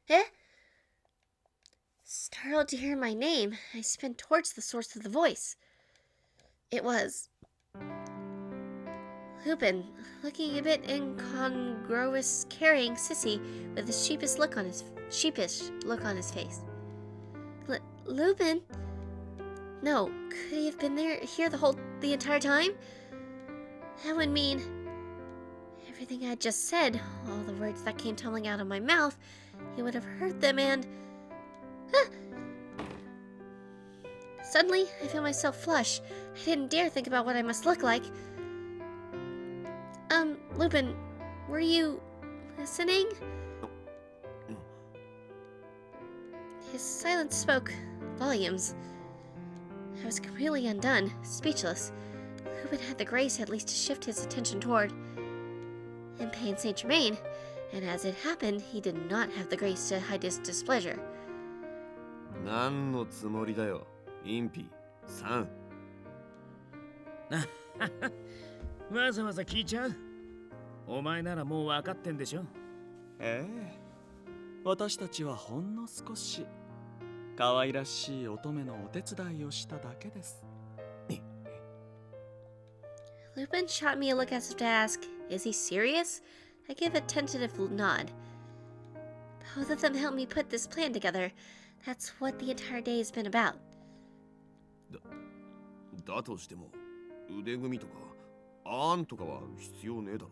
Eh? Startled to hear my name, I spun towards the source of the voice. It was Lupin, looking a bit incongruous, carrying Sissy with a sheepish look on his face. Lupin? No, could he have been here the entire time? That would mean everything I just said, all the words that came tumbling out of my mouth. He would have heard them and... Ah! Suddenly, I feel myself flush. I didn't dare think about what I must look like. Lupin, were you listening? His silence spoke volumes. I was completely undone, speechless. Lupin had the grace at least to shift his attention toward Impey and Saint Germain, and as it happened, he did not have the grace to hide his displeasure. 何のつもりだよ、インピさん。わざわざ聞いちゃう？お前ならもう分かってんでしょ？ええ、私たちはほんの少し可愛らしい乙女のお手伝いをしただけです。Lupin shot me a look as if to ask, is he serious? I gave a tentative nod. Both of them helped me put this plan together. That's what the entire day has been about. だとしても、腕組みとか、あんとかは必要ねえだろ。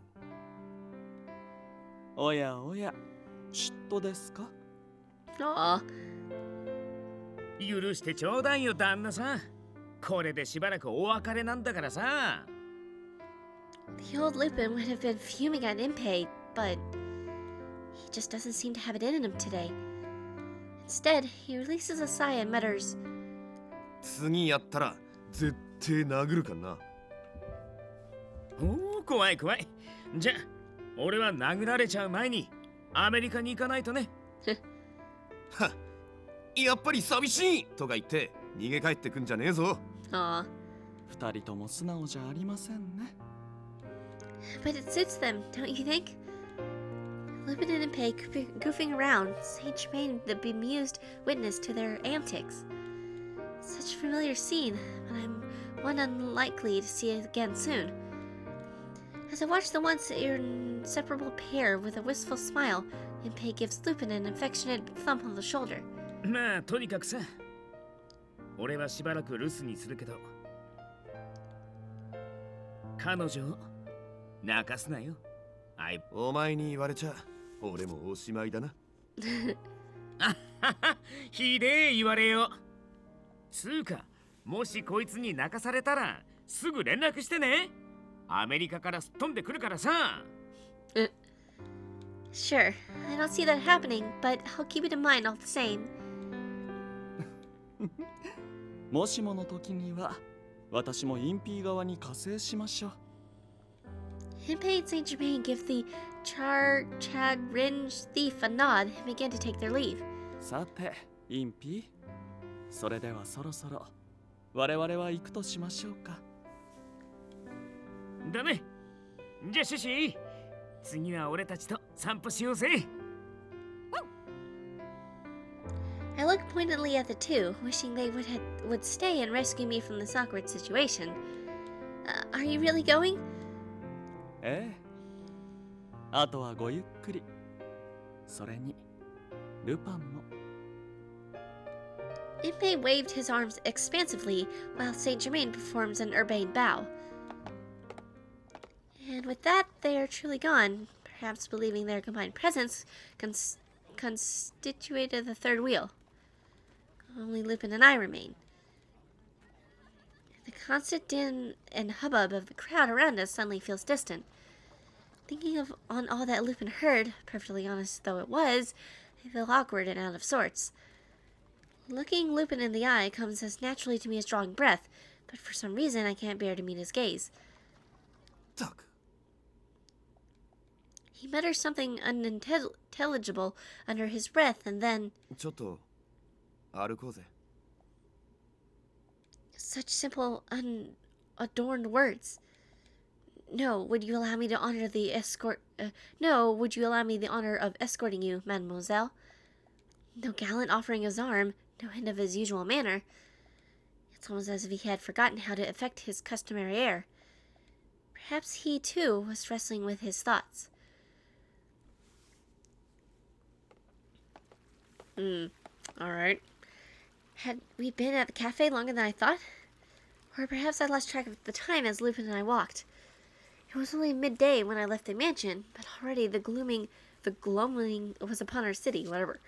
おやおや、嫉妬ですか？Aw. 許してちょうだいよ、旦那さん。これでしばらくお別れなんだからさ。The old Lupin would have been fuming at Impey, but he just doesn't seem to have it in him today. Instead, he releases a sigh and mutters, 次やったら絶対殴るかな。おお、怖い怖い。じゃあ、俺は殴られちゃう前にアメリカに行かないとね。は、やっぱり寂しいとか言って逃げ帰ってくんじゃねえぞ。Aw. 二人とも素直じゃありませんね。But it suits them, don't you think? Lupin and Impey goofing around, Saint Germain the bemused witness to their antics. Such a familiar scene, but I'm one unlikely to see it again soon. As I watch the once inseparable pair with a wistful smile, Impey gives Lupin an affectionate thump on the shoulder. まあ、とにかくさ、俺はしばらく留守にするけど、彼女を泣かすなよ。お前に言われちゃ、俺もおしまいだな。あはは、ひでえ言われよ。つうか、もしこいつに泣かされたら、すぐ連絡してね。アメリカからすっ飛んでくるからさ。Sure, I don't see that happening, but I'll keep it in mind all the same. もしもの時には、私もインピー側に加勢しましょう。Impey and Saint Germain give the Chagringe thief a nod and begin to take their leave. さて、インピー、それではそろそろ我々は行くとしましょうか。だね。じゃあシュシー、次は俺たちと散歩しようぜ。I look pointedly at the two, wishing they would stay and rescue me from this awkward situation. Are you really going? ええ。あとはごゆっくり。それに、ルパンも。Impey waved his arms expansively while Saint Germain performs an urbane bow. And with that, they are truly gone, perhaps believing their combined presence constituted the third wheel. Only Lupin and I remain. The constant din and hubbub of the crowd around us suddenly feels distant. Thinking on all that Lupin heard, perfectly honest though it was, I feel awkward and out of sorts. Looking Lupin in the eye comes as naturally to me as drawing breath, but for some reason I can't bear to meet his gaze. Duck. He mutters something unintelligible under his breath and then... ちょっと歩こうぜ。 Such simple, unadorned words. No, would you allow me the honor of escorting you, mademoiselle? No gallant offering his arm, no hint of his usual manner. It's almost as if he had forgotten how to affect his customary air. Perhaps he, too, was wrestling with his thoughts. Alright. Had we been at the cafe longer than I thought? Or perhaps I lost track of the time as Lupin and I walked. It was only midday when I left the mansion, but already the gloaming was upon our city, whatever.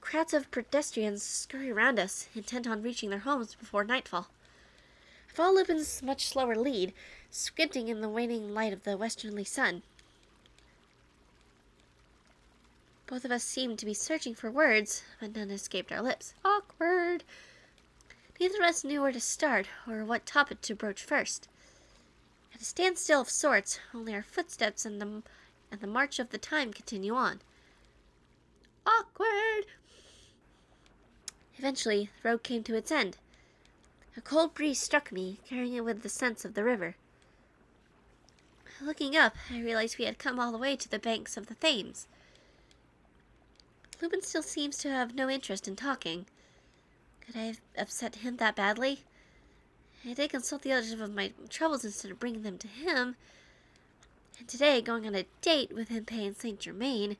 Crowds of pedestrians scurry around us, intent on reaching their homes before nightfall. I follow Lupin's much slower lead, squinting in the waning light of the westerly sun. Both of us seemed to be searching for words, but none escaped our lips. Awkward! Neither of us knew where to start, or what topic to broach first. At a standstill of sorts, only our footsteps and the march of the time continue on. Awkward! Eventually, the road came to its end. A cold breeze struck me, carrying it with the scents of the river. Looking up, I realized we had come all the way to the banks of the Thames. Lupin still seems to have no interest in talking. Could I have upset him that badly? I did consult the others of my troubles instead of bringing them to him. And today, going on a date with Impey and Saint Germain,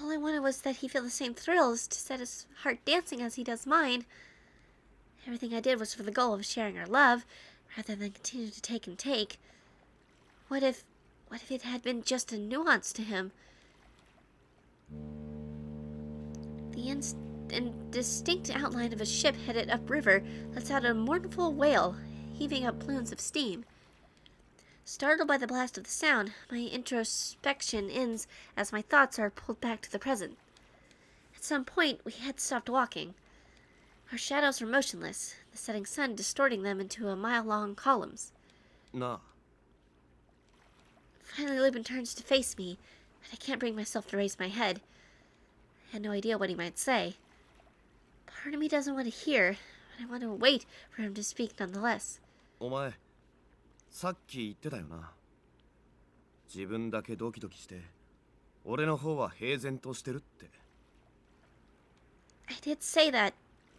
all I wanted was that he feel the same thrills to set his heart dancing as he does mine. Everything I did was for the goal of sharing our love, rather than continue to take and take. What if it had been just a nuance to him? The indistinct outline of a ship headed upriver lets out a mournful wail, heaving up plumes of steam. Startled by the blast of the sound, my introspection ends as my thoughts are pulled back to the present. At some point, we had stopped walking. Our shadows were motionless, the setting sun distorting them into a mile-long columns.なあ、 Finally, Lupin turns to face me, but I can't bring myself to raise my head. I had no idea what he might say. Part of me doesn't want to hear, but I want to wait for him to speak nonetheless. お前さっき言ってたよな。自分だけドキドキして俺の方は平然としてるって。 I did say that,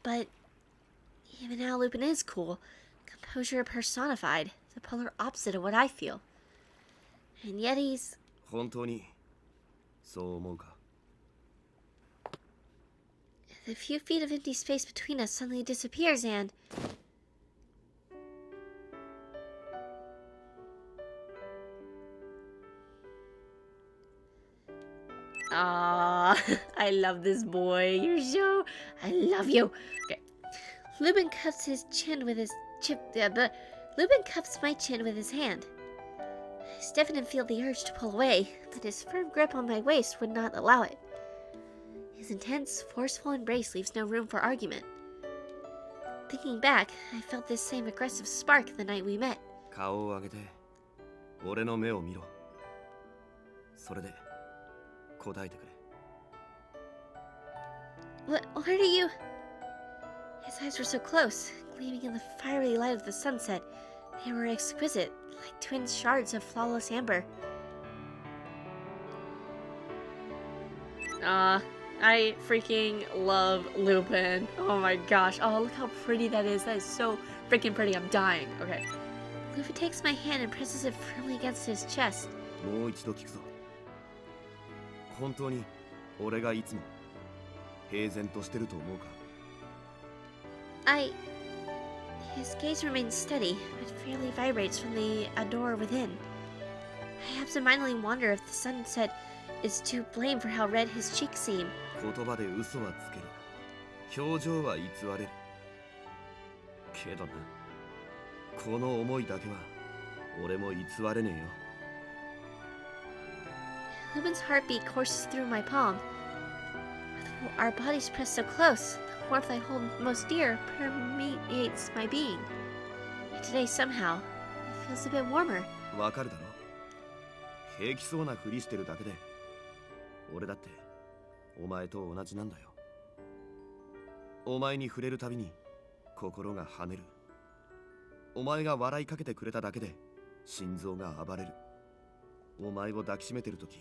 but even now Lupin is cool. Composure personified, the polar opposite of what I feel. And yet he's... 本当にそう思うか。 The few feet of empty space between us suddenly disappears and... Ah, I love this boy. You're so... I love you. Okay. Lupin cups his chin with his... Lupin cups my chin with his hand. I stiffen and feel the urge to pull away, but his firm grip on my waist would not allow it. His intense, forceful embrace leaves no room for argument. Thinking back, I felt this same aggressive spark the night we met. 顔を上げて俺の目を見ろ。それで答えてくれ。 What are you? His eyes were so close, gleaming in the fiery light of the sunset. They were exquisite, like twin shards of flawless amber. I freaking love Lupin. Oh my gosh. Oh, look how pretty that is. That is so freaking pretty. I'm dying. Okay. Lupin takes my hand and presses it firmly against his chest. もう一度聞くぞ。本当に俺がいつも平然としてると思うか。 His gaze remains steady, but fairly vibrates from the ardor within. I absentmindedly wonder if the sunset is to blame for how red his cheeks seem. 言葉で嘘はつける。表情は偽れる。けどな、この思いだけは俺も偽れねえよ。 Lupin's heartbeat courses through my palm. With our bodies pressed so close, the warmth I hold most dear permeates my being. Yet today, somehow, it feels a bit warmer. わかるだろ。平気そうなふりしてるだけで、俺だってお前と同じなんだよ。お前に触れるたびに心が跳ねる。お前が笑いかけてくれただけで心臓が暴れる。お前を抱きしめてるとき、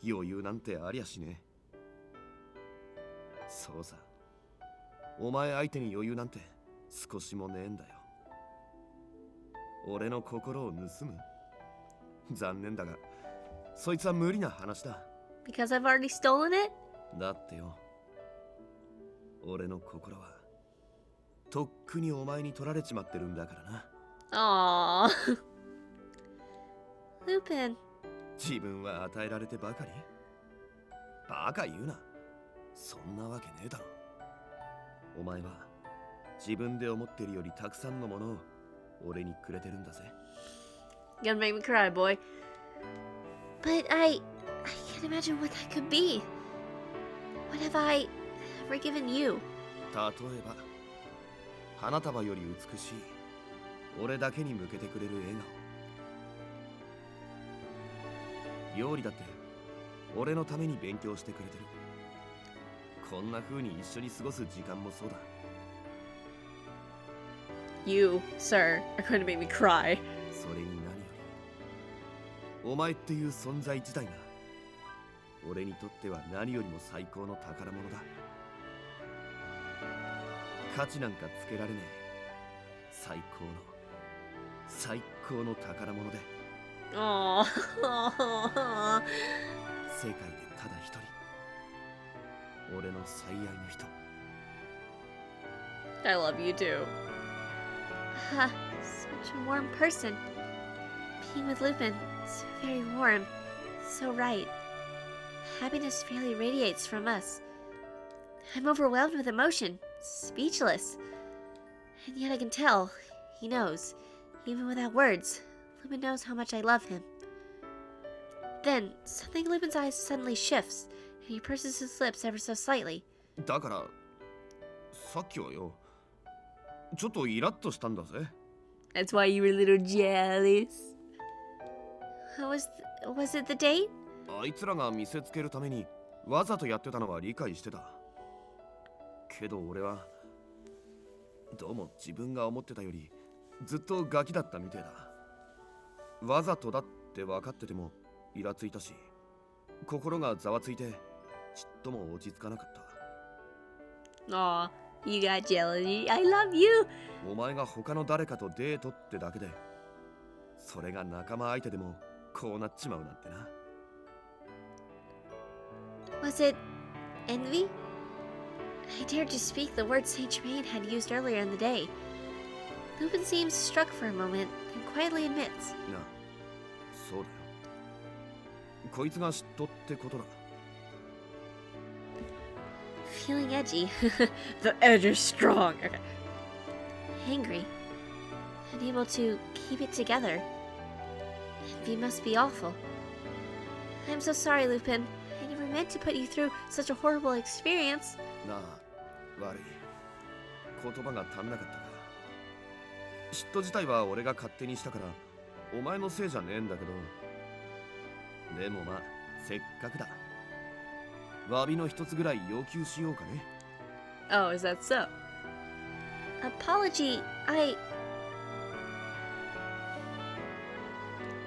余裕なんてありゃしねえ。そうさ。お前相手に余裕なんて少しもねえんだよ。俺の心を盗む？残念だが、そいつは無理な話だ。Because I've already stolen it? だってよ、俺の心はとっくにお前に取られちまってるんだからな。Aww. Lupin. 自分は与えられてばかり？バカ言うな。そんなわけねえだろ。お前は自分で思ってるよりたくさんのものを俺にくれてるんだぜ。 Gonna make me cry, boy. But I can't imagine what that could be. What have I ever given you? 例えば花束より美しい俺だけに向けてくれる笑顔。料理だって俺のために勉強してくれてる。こんな風に一緒に過ごす時間もそうだ。 You, sir, are going to make me cry. それに何よりお前っていう存在自体が俺にとっては何よりも最高の宝物だ。価値なんかつけられねえ最高の宝物で Aww. 世界でただ一人俺の最愛の人。 I love you too. Ah, such a warm person. Being with Lupin, so very warm, so right. Happiness fairly radiates from us. I'm overwhelmed with emotion, speechless. And yet I can tell, he knows, even without words, Lupin knows how much I love him. Then, something in Lupin's eyes suddenly shifts, and he purses his lips ever so slightly. だからさっきはよちょっとイラッとしたんだぜ。 That's why you were a little jealous. Was it the date? あいつらが見せつけるためにわざとやってたのは理解してた。けど俺はどうも自分が思ってたよりずっとガキだったみてえだ。わざとだって分かっててもイラついたし、心がざわついてちっとも落ち着かなかった。 Aw, you got jealousy. I love you. お前が他の誰かとデートってだけで、それが仲間相手でもこうなっちまうなんてな。 Was it envy? I dared to speak the words Saint Germain had used earlier in the day. Lupin seems struck for a moment, then quietly admits. なあ、そうだよ。こいつが嫉妬ってことだ。 Feeling edgy. The edge is strong. Okay. Angry. Unable to keep it together. Envy must be awful. I'm so sorry, Lupin. I never meant to put you through such a horrible experience. なあ、悪い。言葉が足んなかったか。嫉妬自体は俺が勝手にしたからお前のせいじゃねえんだけど、でもまあせっかくだ。詫びの一つぐらい要求しようかね。 Oh, is that so? Apology,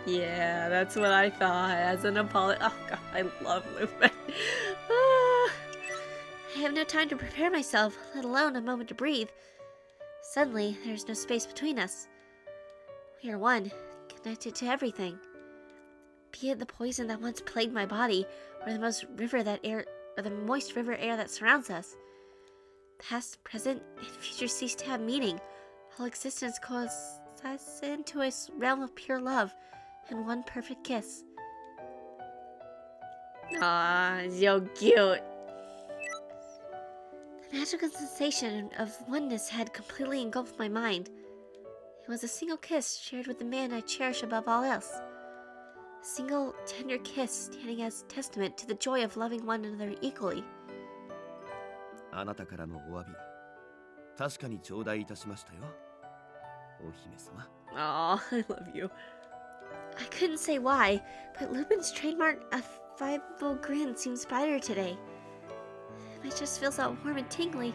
Yeah, that's what I thought. As an apology. Oh god, I love Lupin. I have no time to prepare myself, let alone a moment to breathe. Suddenly, there's no space between us. We are one, connected to everything. Be it the poison that once plagued my body, or the moist river air that surrounds us. Past, present, and future cease to have meaning. All existence coalesces into a realm of pure love and one perfect kiss. Ah, so cute. The magical sensation of oneness had completely engulfed my mind. It was a single kiss shared with the man I cherish above all else. A single, tender kiss standing as testament to the joy of loving one another equally. あなたからのお詫び、確かに頂戴いたしましたよ、お姫様。 Aw, I love you. I couldn't say why, but Lupin's trademark affable grin seems brighter today. My chest feels all warm and tingly.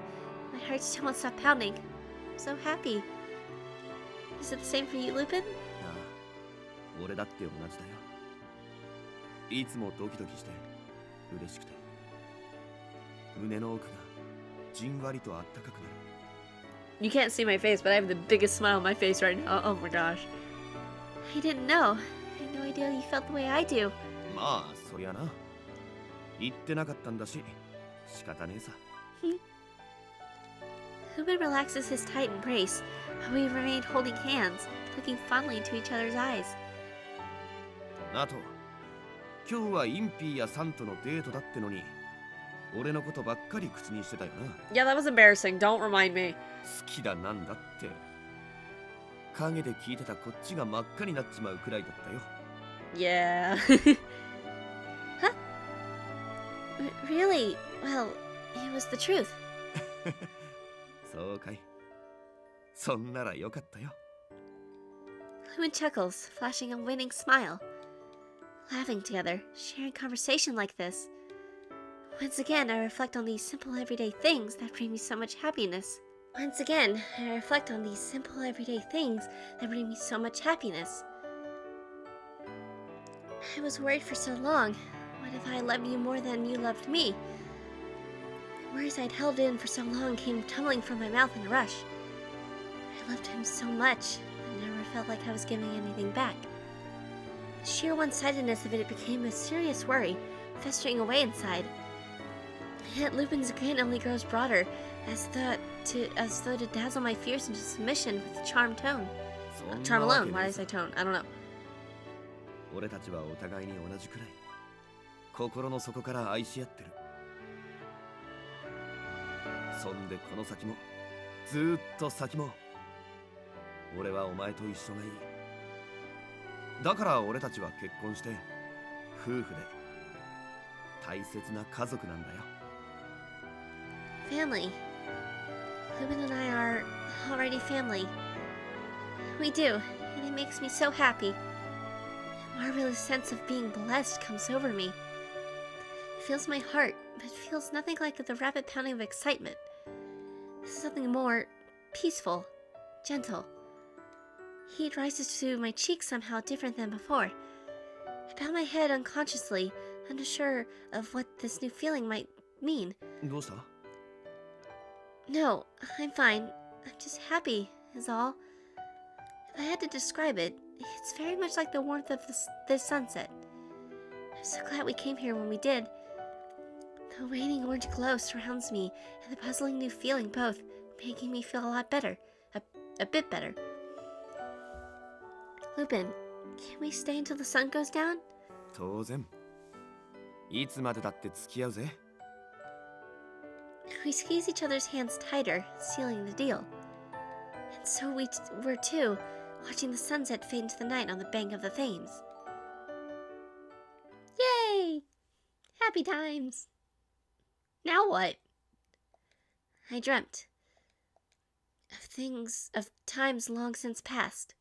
My heart still won't stop pounding. I'm so happy. Is it the same for you, Lupin? なあ、俺だって同じだよ。いつもドキドキして嬉しくて胸の奥がじんわりとあったかくなる。 You can't see my face, but I have the biggest smile on my face right now. Oh my gosh. I didn't know. I had no idea you felt the way I do. まあそりゃな。言ってなかったんだし仕方ねえさ。Lupin relaxes his tight embrace, and we remained holding hands, looking fondly into each other's eyes. あと今日はインピーやサンとのデートだってのに俺のことばっかり口にしてたよな。 Yeah, that was embarrassing. Don't remind me. 好きだなんだって陰で聞いてたこっちが真っ赤になっちまうくらいだったよ。 Yeah. Huh? Really? Well, it was the truth. そうかい。そんならよかったよ。 Lupin chuckles, flashing a winning smile. Laughing together, sharing conversation like this. Once again, I reflect on these simple everyday things that bring me so much happiness. Once again, I reflect on these simple everyday things that bring me so much happiness. I was worried for so long. What if I loved you more than you loved me? Words I'd held in for so long came tumbling from my mouth in a rush. I loved him so much, I never felt like I was giving anything back. The sheer one-sidedness of it became a serious worry, festering away inside. Yet Lupin's grin only grows broader, as though to dazzle my fears into submission with charm tone. Charm alone. Why did I say tone? I don't know. 俺たちはお互いに同じくらい心の底から愛し合ってる。そんでこの先もずーっと先も俺はお前と一緒がいい。だから俺たちは結婚して夫婦で大切な家族なんだよ。 Family. Lupin and I are already family. We do, and it makes me so happy. A marvelous sense of being blessed comes over me. It fills my heart, but feels nothing like the rapid pounding of excitement. This is something more peaceful, gentle. Heat rises to my cheeks somehow different than before. I bow my head unconsciously, unsure of what this new feeling might mean. どうした？ No, I'm fine. I'm just happy, is all. If I had to describe it, it's very much like the warmth of this sunset. I'm so glad we came here when we did. The waning orange glow surrounds me, and the puzzling new feeling both, making me feel a lot better. A bit better. Lupin, can we stay until the sun goes down? 当然。いつまでだって付き合うぜ。 We squeeze each other's hands tighter, sealing the deal. And so we were too, watching the sunset fade into the night on the bank of the Thames. Yay! Happy times! Now what? I dreamt of times long since past.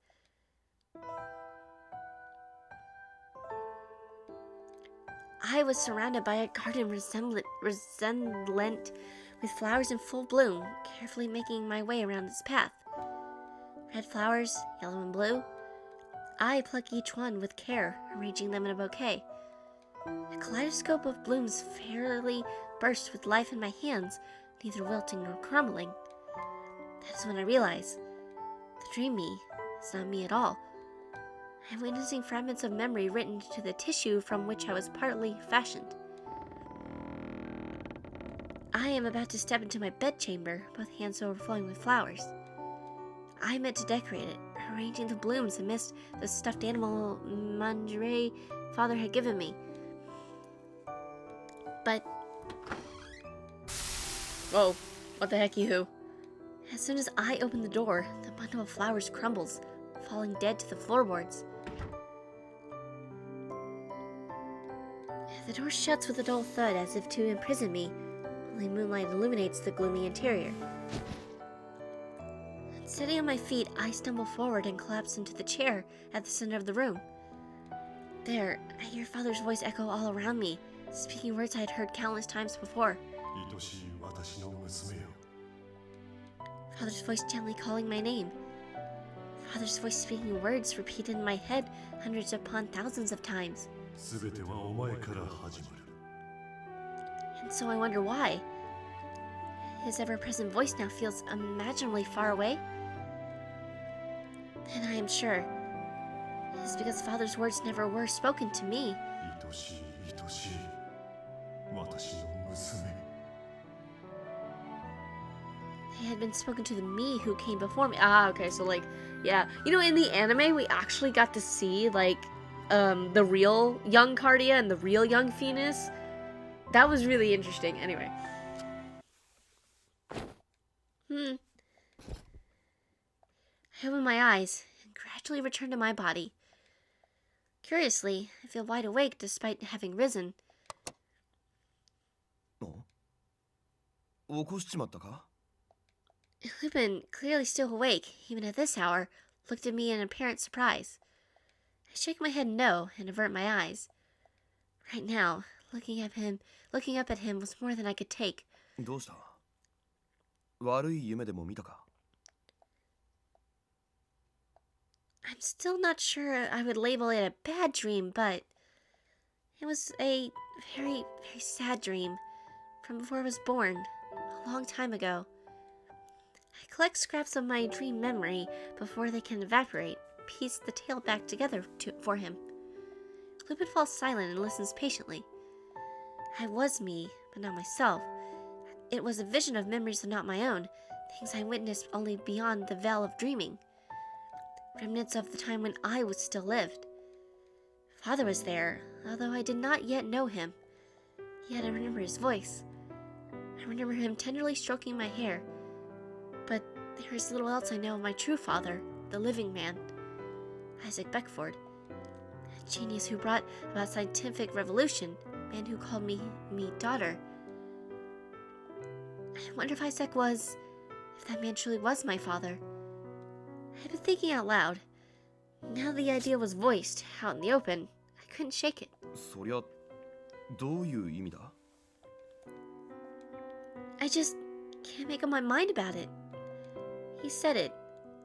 I was surrounded by a garden resemblant with flowers in full bloom, carefully making my way around its path. Red flowers, yellow and blue. I pluck each one with care, arranging them in a bouquet. A kaleidoscope of blooms fairly burst with life in my hands, neither wilting nor crumbling. That is when I realize the dream me is not me at all. I am witnessing fragments of memory written into the tissue from which I was partly fashioned. I am about to step into my bedchamber, both hands overflowing with flowers. I meant to decorate it, arranging the blooms amidst the stuffed animal lingerie father had given me. But... Whoa, what the heck, you? As soon as I open the door, the bundle of flowers crumbles, falling dead to the floorboards. The door shuts with a dull thud as if to imprison me. Only moonlight illuminates the gloomy interior. Sitting on my feet, I stumble forward and collapse into the chair at the center of the room. There, I hear Father's voice echo all around me, speaking words I had heard countless times before. Father's voice gently calling my name. Father's voice speaking words repeated in my head hundreds upon thousands of times. And so I wonder why. His ever-present voice now feels imaginably far away. And I am sure it is because Father's words never were spoken to me. 愛しい愛しい私の娘 They had been spoken to the me who came before me. Ah, okay, so like, yeah. You know, in the anime, we actually got to see, like, the real young Cardia and the real young Venus. That was really interesting. Anyway. I open my eyes and gradually return to my body. Curiously, I feel wide awake despite having risen. 起こしちまったか Lupin, clearly still awake, even at this hour, looked at me in apparent surprise. I shake my head no and avert my eyes. Right now, looking up at him was more than I could take. どうした悪い夢でも見たか I'm still not sure I would label it a bad dream, but it was a very, very sad dream from before I was born, a long time ago. I collect scraps of my dream memory before they can evaporate, piece the tale back together for him. Lupin falls silent and listens patiently. I was me, but not myself. It was a vision of memories not my own, things I witnessed only beyond the veil of dreaming. Remnants of the time when I was still lived. Father was there, although I did not yet know him. Yet I remember his voice. I remember him tenderly stroking my hair. But there is little else I know of my true father, the living man, Isaac Beckford, a genius who brought about scientific revolution, a man who called me daughter. I wonder if if that man truly was my father. I had been thinking out loud. Now the idea was voiced, out in the open. I couldn't shake it. そりゃどういう意味だ I just can't make up my mind about it. He said it.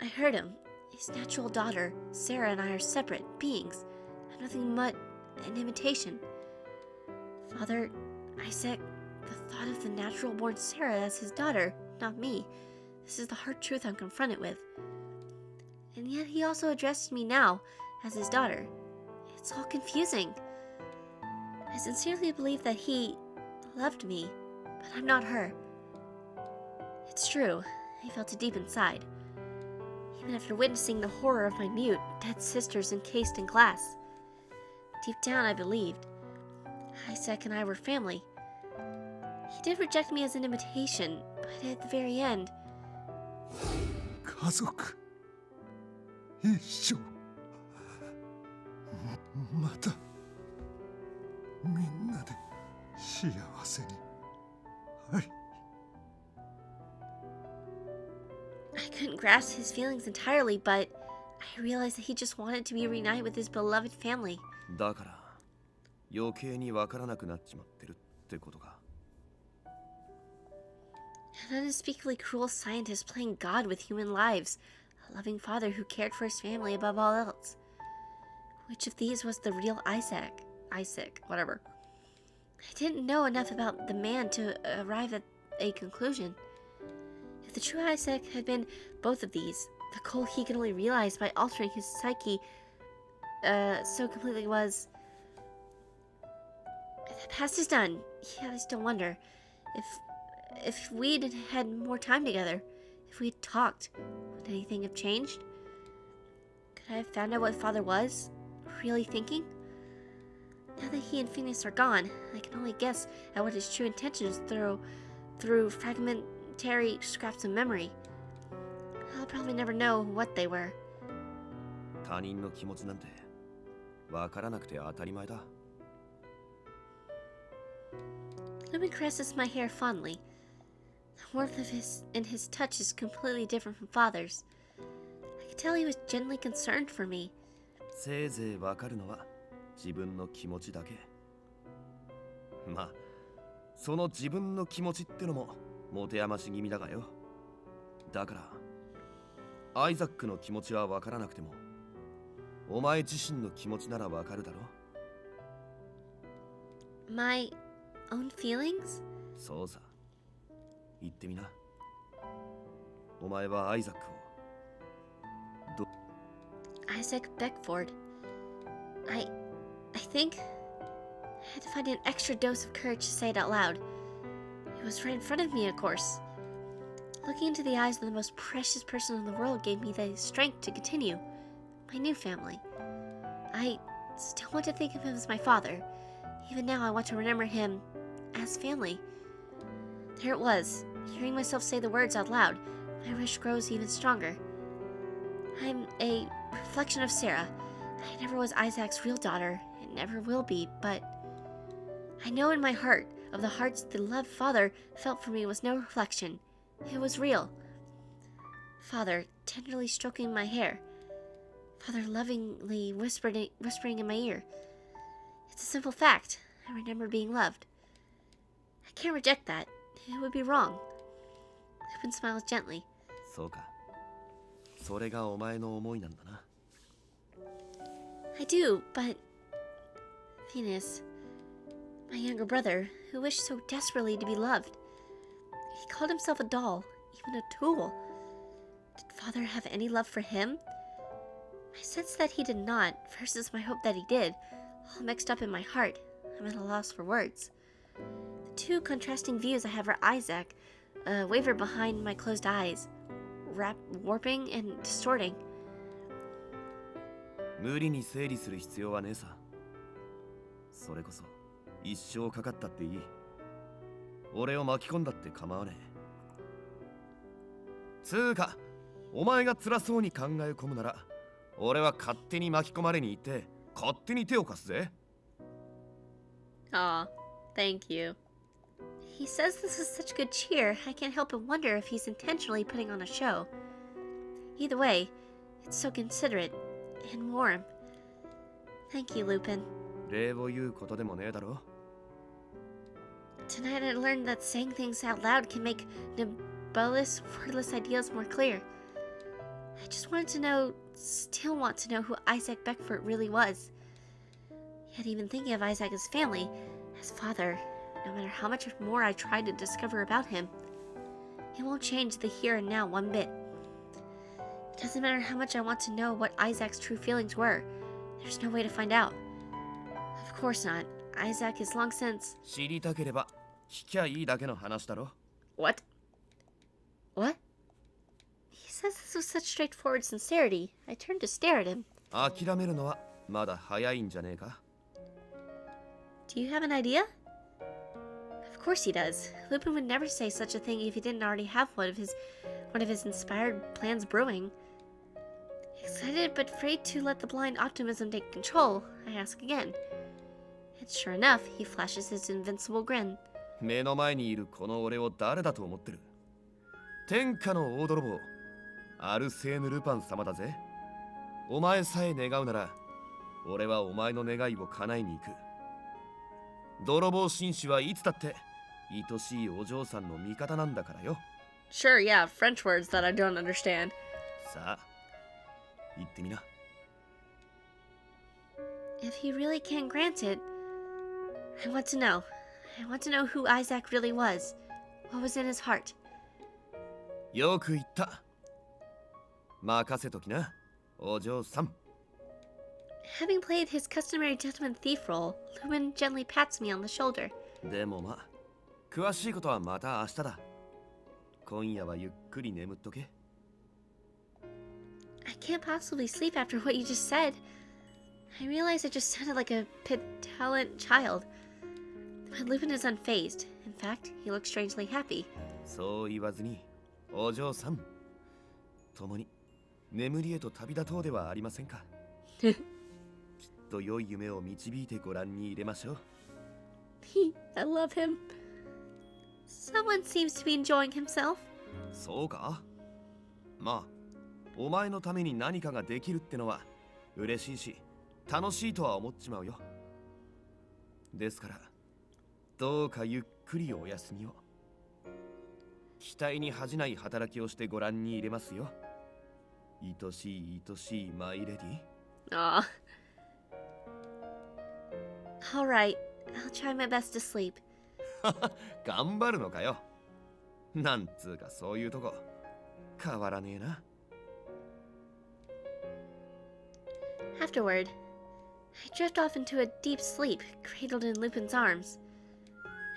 I heard him. His natural daughter, Sarah, and I are separate beings. I'm nothing but an imitation. Father, Isaac, the thought of the natural-born Sarah as his daughter, not me. This is the hard truth I'm confronted with. And yet he also addressed me now as his daughter. It's all confusing. I sincerely believe that he loved me, but I'm not her. It's true, I felt it deep inside. Even after witnessing the horror of my mute, dead sisters encased in glass. Deep down I believed. Isaac and I were family. He did reject me as an imitation, but at the very end... 家族一生またみんなで幸せにはい I couldn't grasp his feelings entirely, but I realized that he just wanted to be reunited with his beloved family. だから余計にわからなくなっちまってるってことか An unspeakably cruel scientist playing God with human lives. A loving father who cared for his family above all else. Which of these was the real Isaac? Whatever. I didn't know enough about the man to arrive at a conclusion. If the true Isaac had been both of these, the goal he could only realize by altering his psyche so completely was... The past is done, yet I still wonder if we'd had more time together, if we'd talked, would anything have changed? Could I have found out what Father was really thinking? Now that he and Phineas are gone, I can only guess at what his true intentions through fragmentary scraps of memory. I'll probably never know what they were. 他人の気持ちなんてわからなくて当たり前だ Lupin caresses my hair fondly. The warmth of his touch is completely different from Father's. I could tell he was genuinely concerned for me. せいぜいわかるのは自分の気持ちだけまあその自分の気持ちってのも持て余し気味だがよだからアイザックの気持ちはわからなくてもお前自身の気持ちならわかるだろ My own feelings? そうさ言ってみな。お前はアイザックを。 Isaac Beckford. I think I had to find an extra dose of courage to say it out loud. It was right in front of me, of course. Looking into the eyes of the most precious person in the world gave me the strength to continue. My new family. I still want to think of him as my father. Even now, I want to remember him as family. There it was, hearing myself say the words out loud. My wish grows even stronger. I'm a reflection of Sarah. I never was Isaac's real daughter, and never will be, but I know in my heart of the hearts the loved father felt for me was no reflection. It was real. Father tenderly stroking my hair. Father lovingly whispering in my ear. It's a simple fact. I remember being loved. I can't reject that. It would be wrong. Lupin smiles gently. そうか。それがお前の思いなんだな。I do, but Venus, my younger brother, who wished so desperately to be loved, he called himself a doll, even a tool. Did Father have any love for him? I sense that he did not, versus my hope that he did, all mixed up in my heart. I'm at a loss for words. The two contrasting views I have for Isaac waver behind my closed eyes, warping and distorting. 無理に整理する必要はねえさ。それこそ一生かかったっていい。俺を巻き込んだって構わねえ。つうか、お前が辛そうに考え込むなら、俺は勝手に巻き込まれに行って勝手に手を貸すぜ。Aw, thank you. He says this with such good cheer, I can't help but wonder if he's intentionally putting on a show. Either way, it's so considerate and warm. Thank you, Lupin. 礼を言うことでもねえだろ。 Tonight I learned that saying things out loud can make nebulous, wordless ideas more clear. I just wanted to know, still want to know who Isaac Beckford really was. Yet even thinking of Isaac as family, as father, no matter how much more I try to discover about him, it won't change the here and now one bit. It doesn't matter how much I want to know what Isaac's true feelings were. There's no way to find out. Of course not. Isaac is long since... 知りたければ聞きゃいいだけの話だろ。 What? What? He says this with such straightforward sincerity. I turned to stare at him. 諦めるのはまだ早いんじゃねえか。 Do you have an idea? Of course he does. Lupin would never say such a thing if he didn't already have one of his inspired plans brewing. Excited but afraid to let the blind optimism take control, I ask again. And sure enough, he flashes his invincible grin. 目の前にいるこの俺を誰だと思ってる。天下の大泥棒、アルセーヌ・ルパン様だぜ。お前さえ願うなら、俺はお前の願いを叶えに行く。泥棒紳士はいつだって愛しいお嬢さんの味方なんだからよ。Sure, yeah, French words that I don't understand. さあ、言ってみな。If he really can grant it, I want to know. I want to know who Isaac really was. What was in his heart. よく言った。任せときな、お嬢さん。Having played his customary gentleman thief role, Lupin gently pats me on the shoulder. でもまあ、詳しいことはまた明日だ。今夜はゆっくり眠っとけ。I can't possibly sleep after what you just said. I realize I just sounded like a petulant child. But Lupin is unfazed. In fact, he looks strangely happy. そう言わずに、お嬢さん。共に眠りへと旅立とうではありませんか。きっと良い夢を導いてご覧に入れましょう。I love him. Someone seems to be enjoying himself. そうか？まあ、お前のために何かができるってのは嬉しいし、楽しいとは思っちまうよ。ですから、どうかゆっくりお休みを。期待に恥じない働きをしてご覧に入れますよ。愛しい愛しいマイレディ。Aw. All right, I'll try my best to sleep. 頑張るのかよ。なんつうかそういうとこ変わらねえな。 Afterward, I drift off into a deep sleep, cradled in Lupin's arms.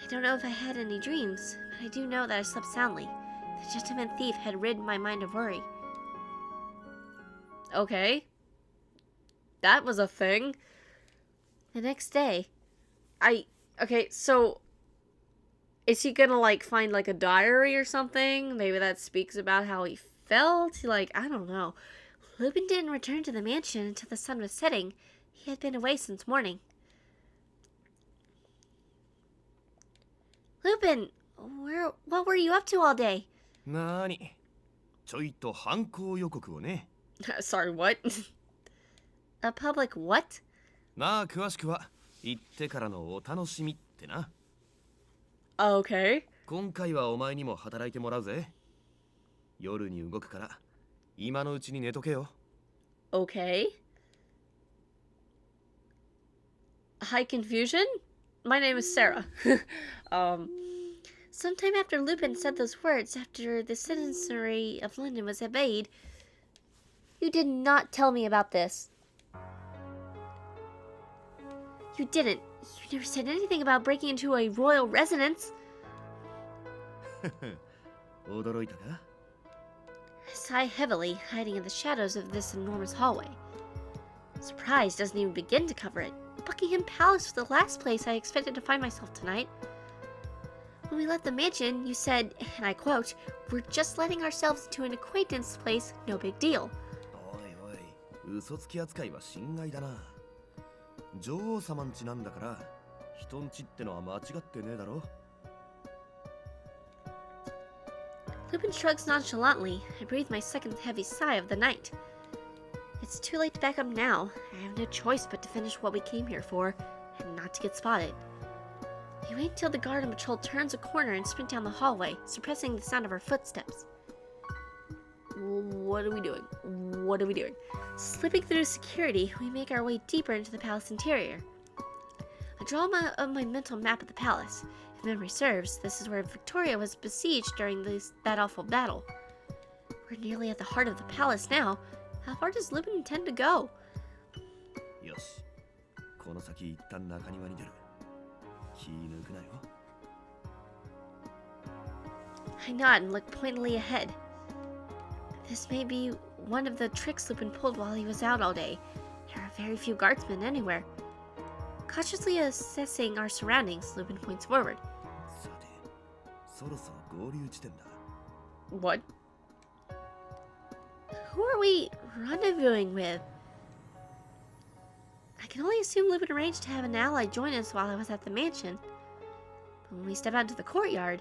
I don't know if I had any dreams, but I do know that I slept soundly. The gentleman thief had rid my mind of worry. Okay. That was a thing. The next day, okay, so is he gonna like find like a diary or something? Maybe that speaks about how he felt? Like, I don't know. Lupin didn't return to the mansion until the sun was setting. He had been away since morning. Lupin, what were you up to all day? なーに、ちょいと犯行予告をね。Sorry, what? A public what? まあ詳しくは行ってからのお楽しみってな。Okay. 今回はお前にも働いてもらうぜ。夜に動くから今のうちに寝とけよ。Okay. High confusion? My name is Sarah. Sometime after Lupin said those words, after the citizenry of London was obeyed, you did not tell me about this. You didn't. You never said anything about breaking into a royal residence. 驚いたか？ I sigh heavily, hiding in the shadows of this enormous hallway. Surprise doesn't even begin to cover it. Buckingham Palace was the last place I expected to find myself tonight. When we left the mansion, you said, and I quote, "We're just letting ourselves into an acquaintance place, no big deal." おいおい、嘘つき扱いは心外だな。女王様んちなんだから、人んちってのは間違ってねえだろ。Lupin shrugs nonchalantly. I breathe my second heavy sigh of the night. It's too late to back up now. I have no choice but to finish what we came here for, and not to get spotted. We wait till the guard on patrol turns a corner and sprint down the hallway, suppressing the sound of our footsteps. What are we doing? What are we doing? Slipping through security, we make our way deeper into the palace interior. I draw my mental map of the palace. If memory serves, this is where Victoria was besieged during that awful battle. We're nearly at the heart of the palace now. How far does Lupin intend to go? よし、この先一旦中庭に出る。気抜くなよ。I nod and look pointedly ahead. This may be one of the tricks Lupin pulled while he was out all day. There are very few guardsmen anywhere. Cautiously assessing our surroundings, Lupin points forward. さて、そろそろ合流地点だ。What? Who are we rendezvousing with? I can only assume Lupin arranged to have an ally join us while I was at the mansion. But when we step out into the courtyard,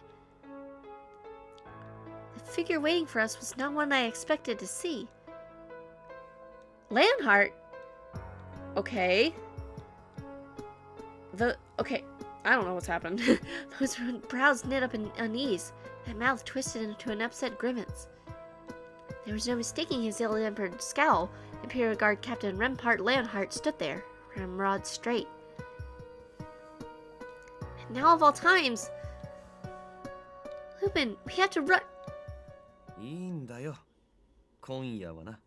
the figure waiting for us was not one I expected to see. Lanhart? Okay. Okay, I don't know what's happened. Those brows knit up in unease, that mouth twisted into an upset grimace. There was no mistaking his ill-tempered scowl. Imperial Guard Captain Rempart Leonhardt stood there, ramrod straight. And now of all times... Lupin, we have to run... いいんだよ。今夜はな。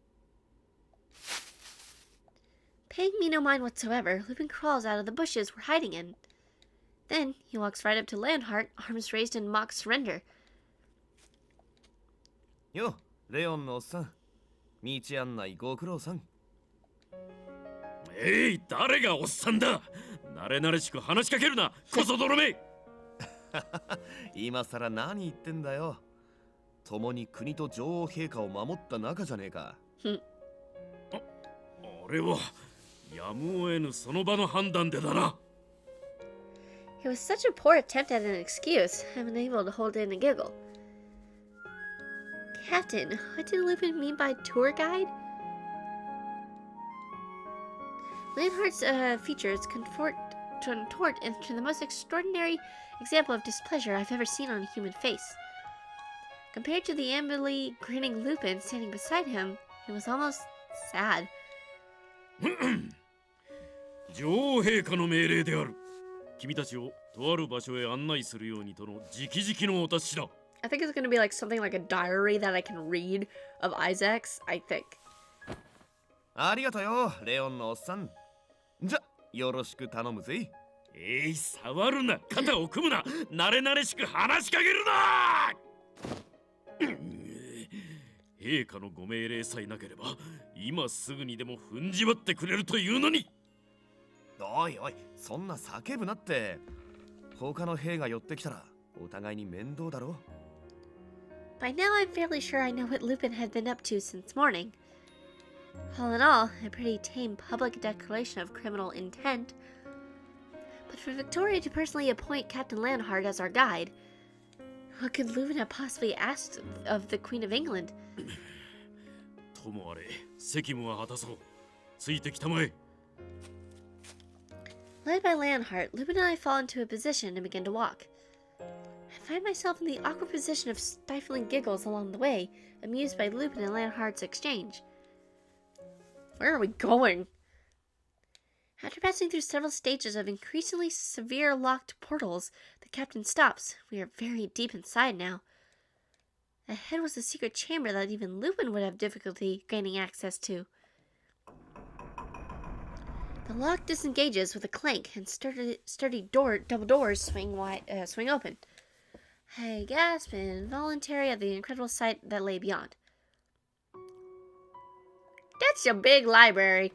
Paying me no mind whatsoever, Lupin crawls out of the bushes we're hiding in. Then he walks right up to Leonhardt, arms raised in mock surrender. よ、レオンのおっさん。道案内ご苦労さん。誰がおっさんだ。慣れ慣れしく話しかけるな、こそ泥め。今さら何言ってんだよ。共に国と女王陛下を守った仲じゃねえか。あれはやむを得ぬその場の判断でだな。It was such a poor attempt at an excuse, I'm unable to hold in a giggle. Captain, what did Lupin mean by tour guide? Leonhardt's features contort into the most extraordinary example of displeasure I've ever seen on a human face. Compared to the ambly grinning Lupin standing beside him, it was almost sad. 女王陛下の命令である。君たちをとある場所へ案内するようにとの直々のお達しだ。I think it's gonna be like something like a diary that I can read of Isaac's, I think. ありがとよ、レオンのおっさん。じゃ、よろしく頼むぜ。触るな、肩を組むな、慣れ慣れしく話しかけるな。陛下のご命令さえなければ、今すぐにでも踏んじまってくれるというのに。おいおい、そんな叫ぶなって。他の兵が寄ってきたら、お互いに面倒だろ。By now, I'm fairly sure I know what Lupin had been up to since morning. All in all, a pretty tame public declaration of criminal intent. But for Victoria to personally appoint Captain Lanhart as our guide, what could Lupin have possibly asked of the Queen of England? ともあれ、責務は果たそう。ついてきたまえ。Led by Lanhart, Lupin and I fall into a position and begin to walk. I find myself in the awkward position of stifling giggles along the way, amused by Lupin and Lanhart's exchange. Where are we going? After passing through several stages of increasingly severe locked portals, the captain stops. We are very deep inside now. Ahead was a secret chamber that even Lupin would have difficulty gaining access to. The lock disengages with a clank, and sturdy double doors swing open. I gasped involuntarily at the incredible sight that lay beyond. That's a big library.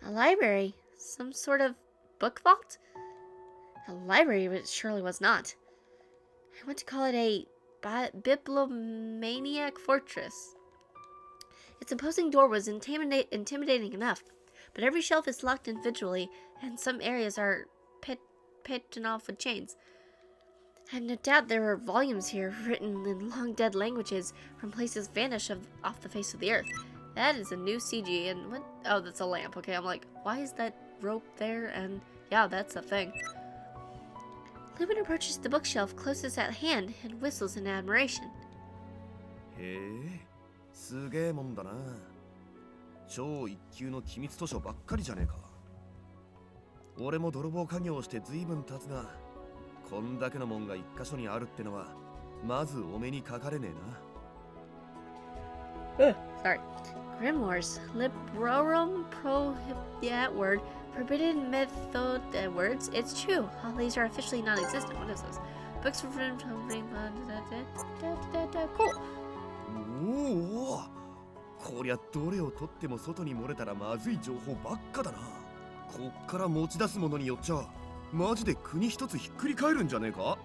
A library? Some sort of book vault? A library it surely was not. I want to call it a bibliomaniac fortress. Its imposing door was intimidating enough, but every shelf is locked individually, and some areas are pigeoned off with chains. I have no doubt there are volumes here written in long-dead languages from places vanished off the face of the earth. That is a new CG, and what? Oh, that's a lamp. Okay, I'm like, why is that rope there? And yeah, that's a thing. Lupin approaches the bookshelf closest at hand and whistles in admiration. へえ、すげえもんだな。超一級の機密図書ばっかりじゃねえか。俺も泥棒家業をして随分経つが、こんだけのもんが一箇所にあるってのは、まずお目にかかれねえな。Sorry. Grimoires. Librorum word. Forbidden method words. It's true. All these are officially non-existent. What is this? Books forbidden from Cool. おお、こりゃどれを取っても外に漏れたらまずい情報ばっかだな。こっから持ち出すものによっちゃ、マジで国一つひっくり返るんじゃねえか。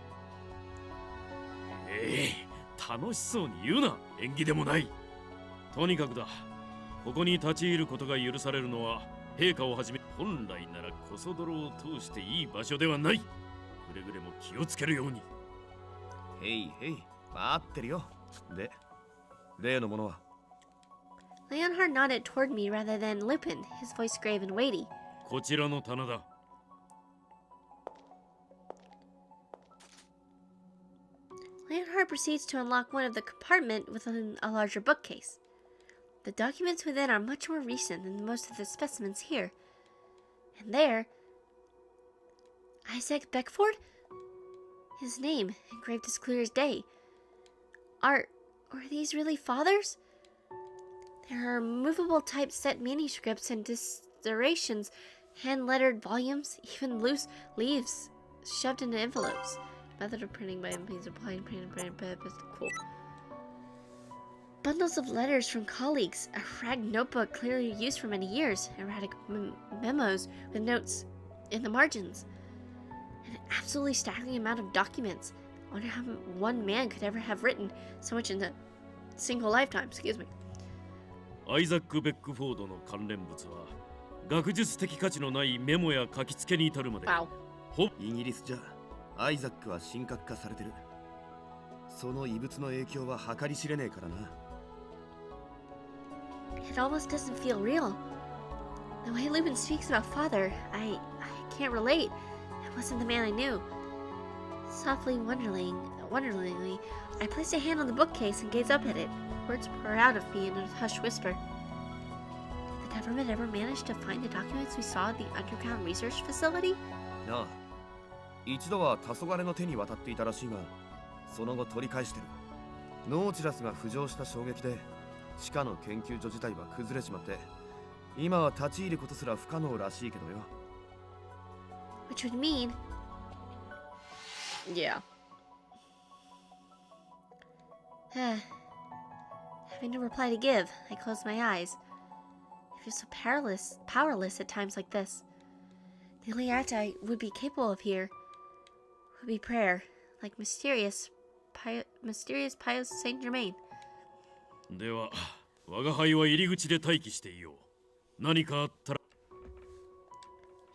楽しそうに言うな、縁起でもない。とにかくだ、ここに立ち入ることが許されるのは陛下をはじめ、本来ならこそ泥を通していい場所ではない。くれぐれも気をつけるように。へいへい、待ってるよ。で、例のものは。Leonhard nodded toward me rather than Lupin, his voice grave and weighty. こちらの棚だ。Leonhard proceeds to unlock one of the compartments within a larger bookcase. The documents within are much more recent than most of the specimens here. And there, Isaac Beckford? His name, engraved as clear as day. Are these really father's? There are movable typeset manuscripts and dissertations, hand-lettered volumes, even loose leaves shoved into envelopes. Method of printing by MPs applying print cool. Bundles of letters from colleagues, a rag notebook clearly used for many years, erratic memos with notes in the margins. An absolutely staggering amount of documents. I wonder how one man could ever have written so much in a single lifetime. Excuse me. アイザック・ベックフォードの関連物は学術的価値のないメモや書きつけに至るまで。イギリスじゃアイザックは神格化されてる。その異物の影響は計り知れねえからな。It almost doesn't feel real. The way Lupin speaks about father, I can't relate. It wasn't the man I knew. Softly, wonderingly, I placed a hand on the bookcase and gazed up at it. Words pour out of me in a hushed whisper. Did the government ever manage to find the documents we saw at the underground research facility? なあ、一度は黄昏の手に渡っていたらしいが、その後取り返してる。ノーチラスが浮上した衝撃で地下の研究所自体は崩れちまって、今は立ち入ることすら不可能らしいけどよ。 Which would mean... Yeah. Having no reply to give, I close my eyes. I feel so powerless at times like this. The only act I would be capable of here would be prayer, like mysterious Pius Saint Germain. では、我が輩は入り口で待機していよう。何かあったら。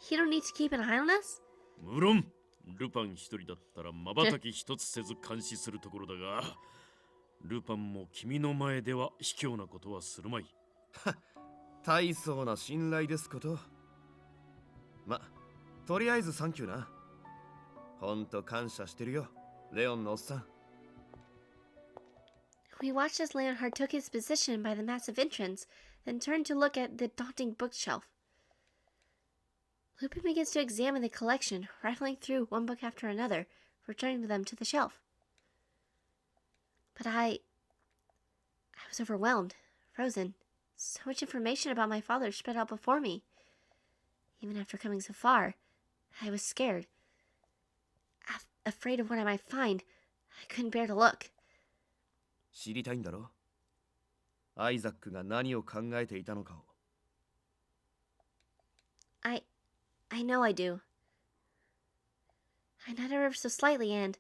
You don't need to keep an eye on us? 無論、ルパン一人だったら瞬き一つせず監視するところだが、ルパンも君の前では卑怯なことはするまい。大層な信頼ですこと。ま、とりあえずサンキューな。ほんと感謝してるよ、レオンのおっさん。We watched as Leonhard took his position by the massive entrance, then turned to look at the daunting bookshelf. Lupin begins to examine the collection, rifling through one book after another, returning them to the shelf. But I was overwhelmed, frozen. So much information about my father spread out before me. Even after coming so far, I was scared. Afraid of what I might find, I couldn't bear to look. 知りたいんだろ、アイザックが何を考えていたのかを。I know I do. I nod ever so slightly and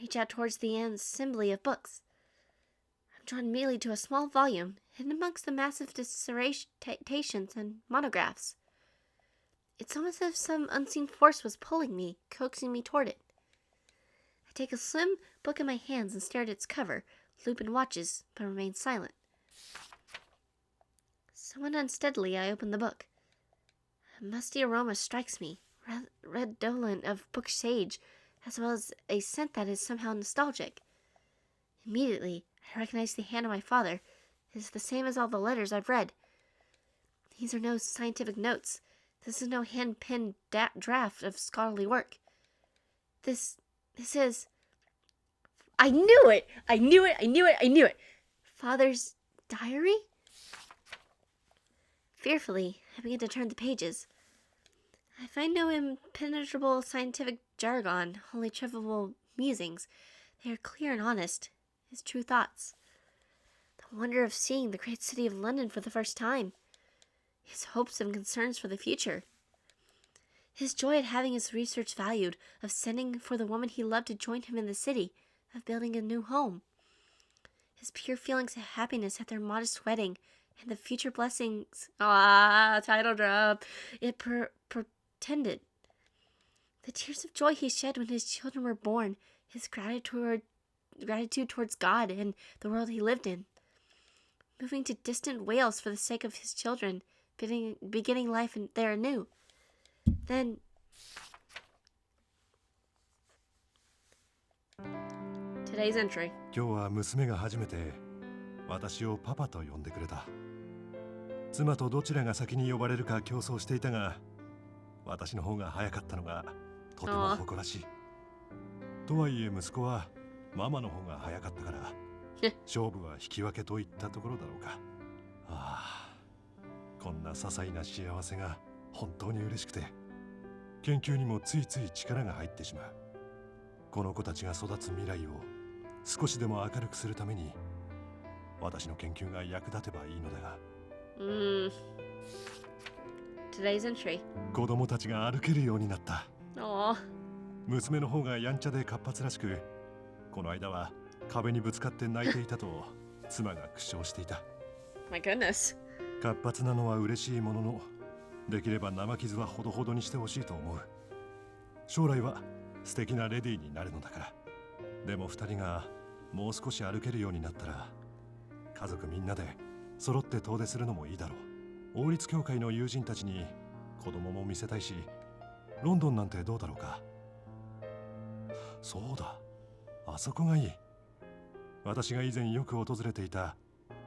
reach out towards the assembly of books. I'm drawn immediately to a small volume hidden amongst the massive dissertations and monographs. It's almost as if some unseen force was pulling me, coaxing me toward it. I take a slim book in my hands and stare at its cover. Lupin watches, but remains silent. Somewhat unsteadily, I open the book. A musty aroma strikes me, redolent of book sage, as well as a scent that is somehow nostalgic. Immediately, I recognize the hand of my father. It is the same as all the letters I've read. These are no scientific notes. This is no hand-penned draft of scholarly work. This is... I knew it! I knew it! Father's diary? Fearfully, I begin to turn the pages. I find no impenetrable scientific jargon, only trivial musings. They are clear and honest, his true thoughts. The wonder of seeing the great city of London for the first time. His hopes and concerns for the future. His joy at having his research valued, of sending for the woman he loved to join him in the city, of building a new home. His pure feelings of happiness at their modest wedding, and the future blessings, title drop, it portended. The tears of joy he shed when his children were born, his gratitude towards God and the world he lived in. Moving to distant Wales for the sake of his children, beginning life there anew. Then... Today's entry. 今日は娘が初めて私をパパと呼んでくれた。妻とどちらが先に呼ばれるか競争していたが、私の方が早かったのがとても誇らしい。とはいえ息子はママの方が早かったから勝負は引き分けといったところだろうか。ああ、こんな些細な幸せが本当に嬉しくて、研究にもついつい力が入ってしまう。この子たちが育つ未来を少しでも明るくするために私の研究が役立てばいいのだが。Today's entry. 子供たちが歩けるようになった。Aww. 娘の方がやんちゃで活発らしく、この間は壁にぶつかって泣いていたと妻が苦笑していた。My goodness. 活発なのは嬉しいものの、できれば生傷はほどほどにしてほしいと思う。将来は素敵なレディーになるのだから。でも二人がもう少し歩けるようになったら、家族みんなで揃って遠出するのもいいだろう。王立協会の友人たちに子供も見せたいし、ロンドンなんてどうだろうか。そうだ、あそこがいい。私が以前よく訪れていた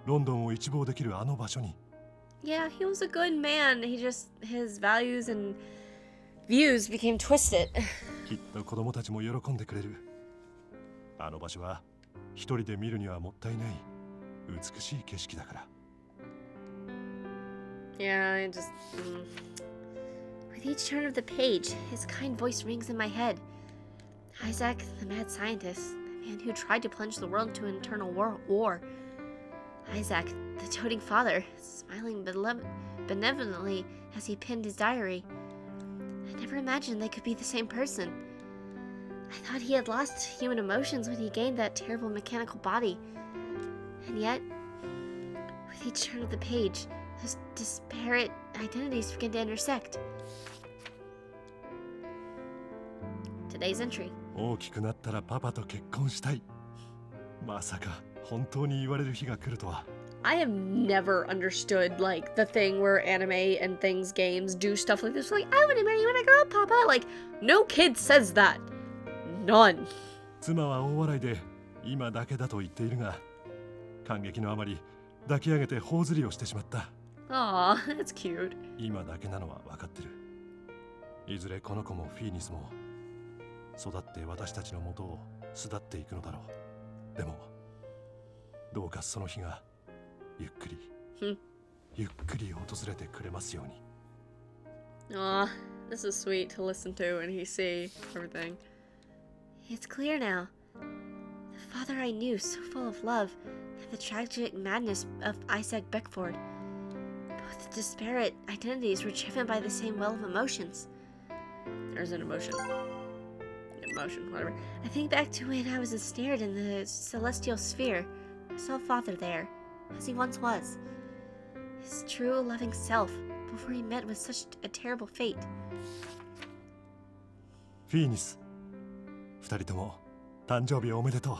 ロンドンを一望できるあの場所に。Yeah, he was a good man. His values and views became twisted. きっと子供たちも喜んでくれる。あの場所は一人で見るにはもったいない美しい景色だから。 Yeah, I just... With each turn of the page, his kind voice rings in my head. Isaac, the mad scientist, the man who tried to plunge the world into an eternal war. Isaac, the doting father, smiling benevolently as he pinned his diary. I never imagined they could be the same person. I thought he had lost human emotions when he gained that terrible mechanical body. And yet, with each turn of the page, those disparate identities begin to intersect. Today's entry. 大きくなったらパパと結婚したい。まさか本当に言われる日が来るとは。 I have never understood, like, the thing where anime and things, games, do stuff like this. Like, I want to marry you when I grow up, Papa. Like, no kid says that. None. 妻は大笑いで今だけだと言っているが、感激のあまり抱き上げて頬ずりをしてしまった。 Aw, that's cute. 今だけなのは分かってる。いずれこの子もフィーニスも育って私たちの元を巣立っていくのだろう。でもどうかその日がゆっくりゆっくり訪れてくれますように。 Aw, this is sweet to listen to and he see everything. It's clear now. The father I knew, so full of love, and the tragic madness of Isaac Beckford. Both disparate identities were driven by the same well of emotions. There's an emotion. Emotion, whatever. I think back to when I was ensnared in the celestial sphere. I saw father there, as he once was. His true, loving self, before he met with such a terrible fate. フィーニス、二人とも誕生日おめでとう。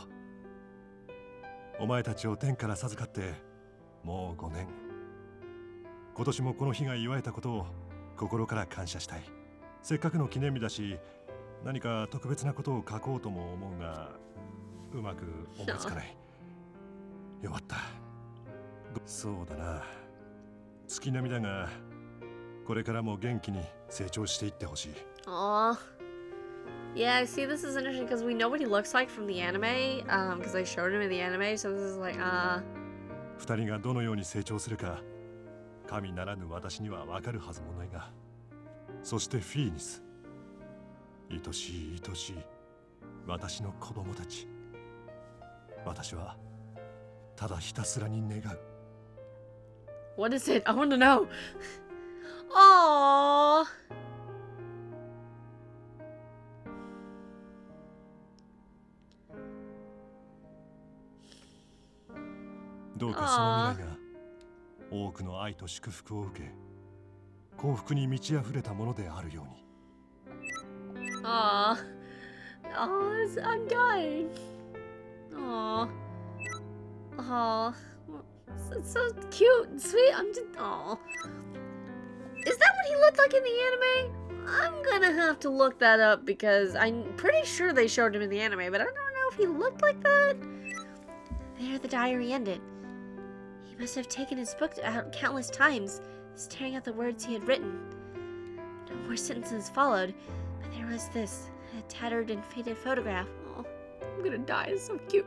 お前たちを天から授かってもう5年。今年もこの日が祝えたことを心から感謝したい。せっかくの記念日だし、何か特別なことを書こうとも思うが、うまく思いつかない。よかった。そうだな。月並みだが、これからも元気に成長していってほしい。Aww. Yeah, see, this is interesting because we know what he looks like from the anime, because they showed him in the anime, so this is like, 二人がどのように成長するか、神ならぬ私には分かるはずもないが。そしてフィーニス、愛しい愛しい私の子供たち。私はただひたすらに願う。What is it? I want to know. Aww. どうかその未来が多くの愛と祝福を受け、幸福に満ち溢れたものであるように。Aww. Aw, I'm dying. Aww. Aw. It's so cute and sweet. I'm just. Aw. Is that what he looked like in the anime? I'm gonna have to look that up because I'm pretty sure they showed him in the anime, but I don't know if he looked like that. There the diary ended. He must have taken his book out countless times, staring at the words he had written. No more sentences followed, but there was this, a tattered and faded photograph. Oh, I'm gonna die. It's so cute.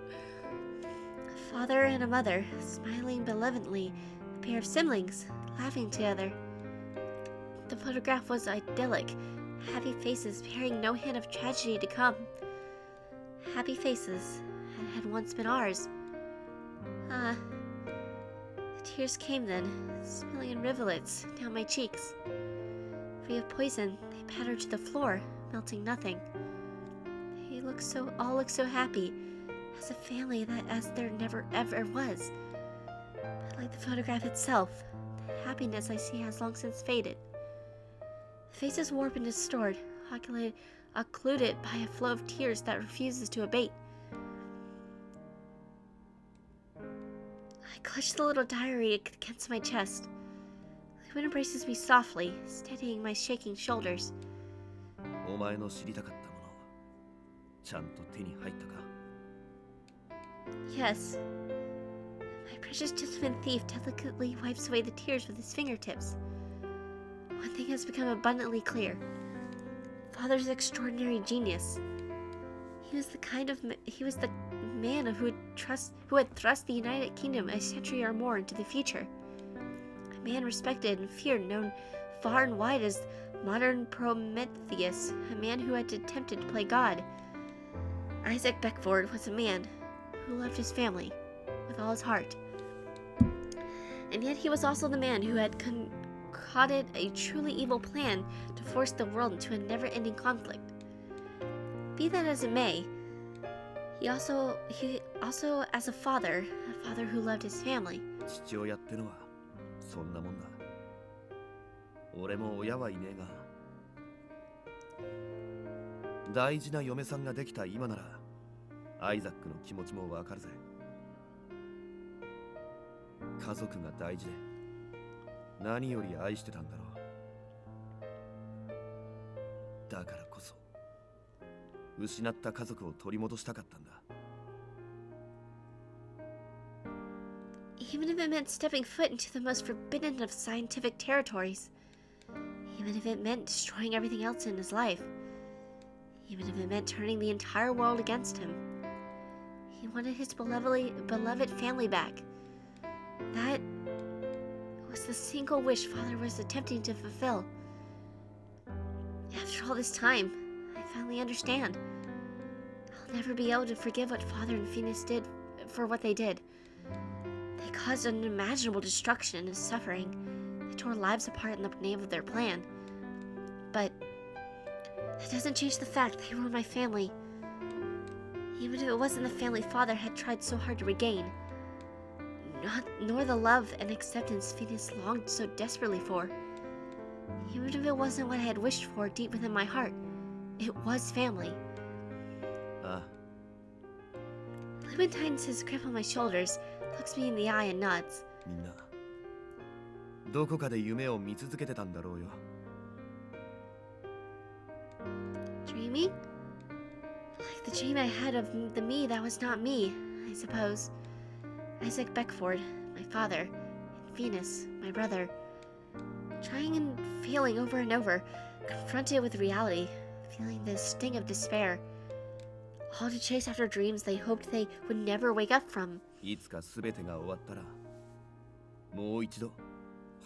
A father and a mother, smiling benevolently, a pair of siblings, laughing together. The photograph was idyllic, happy faces bearing no hint of tragedy to come. Happy faces had once been ours. The tears came then, spilling in rivulets down my cheeks. Free of poison, they pattered to the floor, melting nothing. They all looked so happy, as a family that as there never ever was. But like the photograph itself, the happiness I see has long since faded. The face is warped and distorted, occluded by a flow of tears that refuses to abate. I clutch the little diary against my chest. Lupin embraces me softly, steadying my shaking shoulders. お前の知りたかったもの、ちゃんと手に入ったか？ Yes. My precious gentleman thief delicately wipes away the tears with his fingertips. One thing has become abundantly clear. Father's extraordinary genius. He was the man who had thrust the United Kingdom a century or more into the future. A man respected and feared, known far and wide as modern Prometheus, a man who had attempted to play God. Isaac Beckford was a man who loved his family with all his heart. And yet he was also the man who had concocted a truly evil plan to force the world into a never-ending conflict. Be that as it may, he also as a father who loved his family. 父親ってのはそんなもんだ。俺も親はいねえが、大事な嫁さんができた今ならアイザックの気持ちもわかるぜ。家族が大事で何より愛してたんだろう。だからこそ失った家族を取り戻したかったんだ。Even if it meant stepping foot into the most forbidden of scientific territories. Even if it meant destroying everything else in his life. Even if it meant turning the entire world against him. He wanted his beloved family back. That was the single wish Father was attempting to fulfill. After all this time, I finally understand. I'll never be able to forgive what Father and Venus did for what they did. They caused unimaginable destruction and suffering. They tore lives apart in the name of their plan. But that doesn't change the fact they were my family. Even if it wasn't the family Father had tried so hard to regain. Nor the love and acceptance Venus longed so desperately for. Even if it wasn't what I had wished for deep within my heart, it was family. Lupin tightens his grip on my shoulders, looks me in the eye and nods. みんなどこかで夢を見続けてたんだろうよ。Dreaming? Like the dream I had of the me that was not me, I suppose. Isaac Beckford, my father, and Venus, my brother. Trying and failing over and over, confronted with reality, feeling the sting of despair. All to chase after dreams they hoped they would never wake up from. いつか全てが終わったらもう一度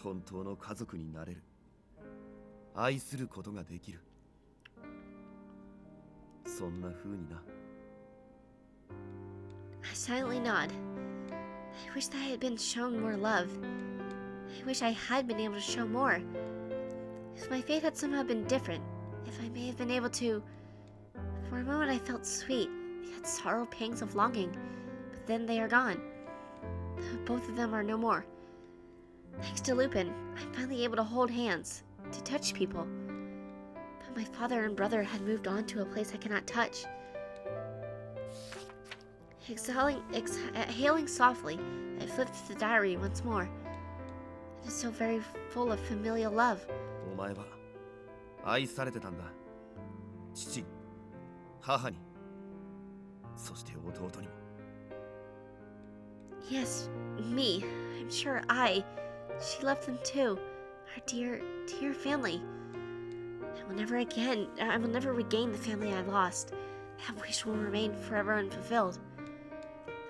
本当の家族になれる。愛することができる。そんな風にな。I silently nod. I wish that I had been shown more love. I wish I had been able to show more. If my fate had somehow been different, if I may have been able to... For a moment I felt sweet, yet sorrow pangs of longing, but then they are gone. Both of them are no more. Thanks to Lupin, I'm finally able to hold hands, to touch people. But my father and brother had moved on to a place I cannot touch. Exhaling softly, I flipped the diary once more. It is so very full of familial love. お前は愛されてたんだ。父、母に、そして弟にも。Yes, me. I'm sure she loved them too. Our dear, dear family. I will never regain the family I lost. That wish will remain forever unfulfilled.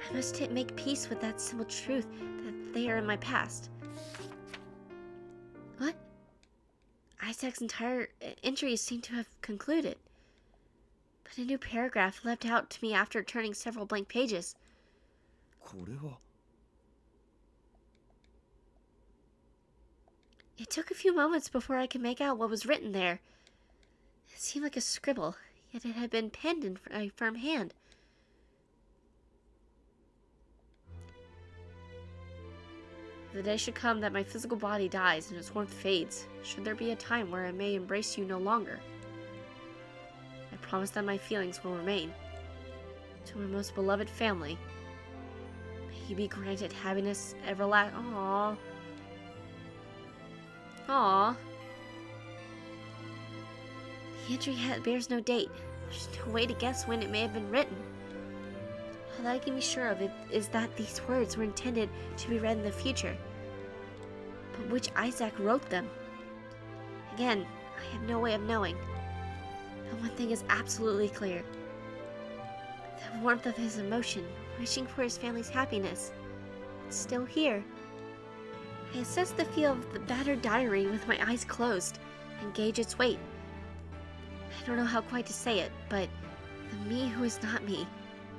I must make peace with that simple truth that they are in my past. What? Isaac's entire entries seem to have concluded. But a new paragraph leapt out to me after turning several blank pages. これは It took a few moments before I could make out what was written there. It seemed like a scribble, yet it had been penned in a firm hand. The day should come that my physical body dies and its warmth fades. Should there be a time where I may embrace you no longer? I promise that my feelings will remain. To my most beloved family, may you be granted happiness everlasting. Aww. Aww. The entry bears no date. There's no way to guess when it may have been written. All that I can be sure of it is that these words were intended to be read in the future. But which Isaac wrote them? Again, I have no way of knowing. But one thing is absolutely clear. the warmth of his emotion, wishing for his family's happiness. It's still here. I assess the feel of the battered diary with my eyes closed and gauge its weight. I don't know how quite to say it, but the me who is not me,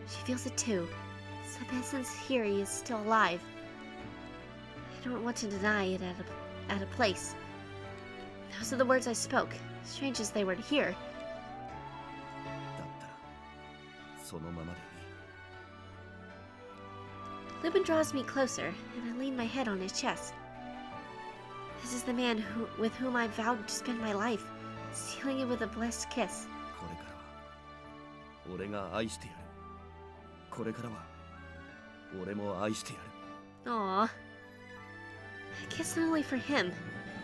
she feels it too. Some essence here he is still alive. I don't want to deny it at a place. Those are the words I spoke, strange as they were to hear. だったらそのままでいい。 Lupin draws me closer, and I lean my head on his chest. This is the man with whom I vowed to spend my life, sealing it with a blessed kiss. これからは俺が愛してやる。これからは俺も愛してやる。 Aww. A kiss not only for him,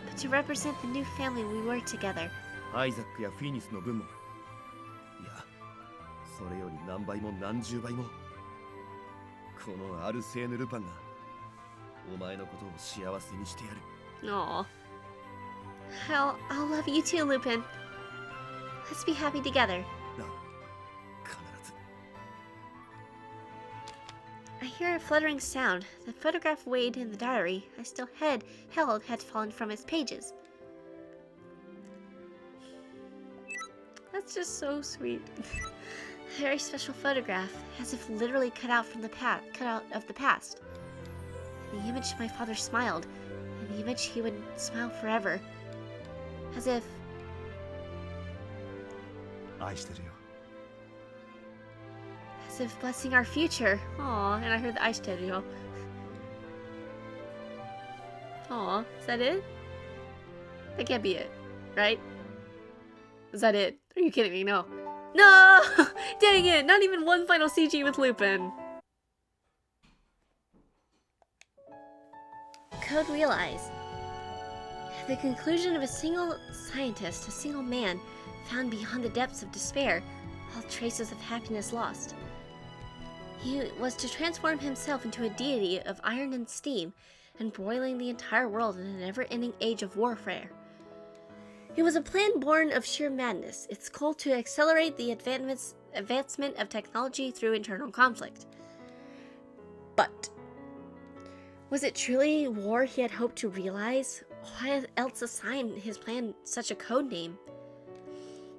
but to represent the new family we were together. アイザックやフィニスの分も、いや、それより何倍も何十倍も、このアルセーヌ・ルパンがお前のことを幸せにしてやる。 Aww. I'll love you too, Lupin. Let's be happy together. なあ、必ず。 I hear a fluttering sound. The photograph weighed in the diary I still held had fallen from its pages. That's just so sweet. A very special photograph, as if literally cut out of the past. In the image my father smiled, in the image he would smile forever. As if... 愛してるよ。 as if blessing our future. Aw, and I heard the ice stereo. Aw, is that it? That can't be it, right? Is that it? Are you kidding me? No. No! Dang it! Not even one final CG with Lupin. Code Realize. At the conclusion of a single scientist, a single man, found beyond the depths of despair, all traces of happiness lost. He was to transform himself into a deity of iron and steam, embroiling the entire world in a never-ending age of warfare. It was a plan born of sheer madness, its goal to accelerate the advancement of technology through internal conflict. But was it truly war he had hoped to realize? Why else assign his plan such a code name?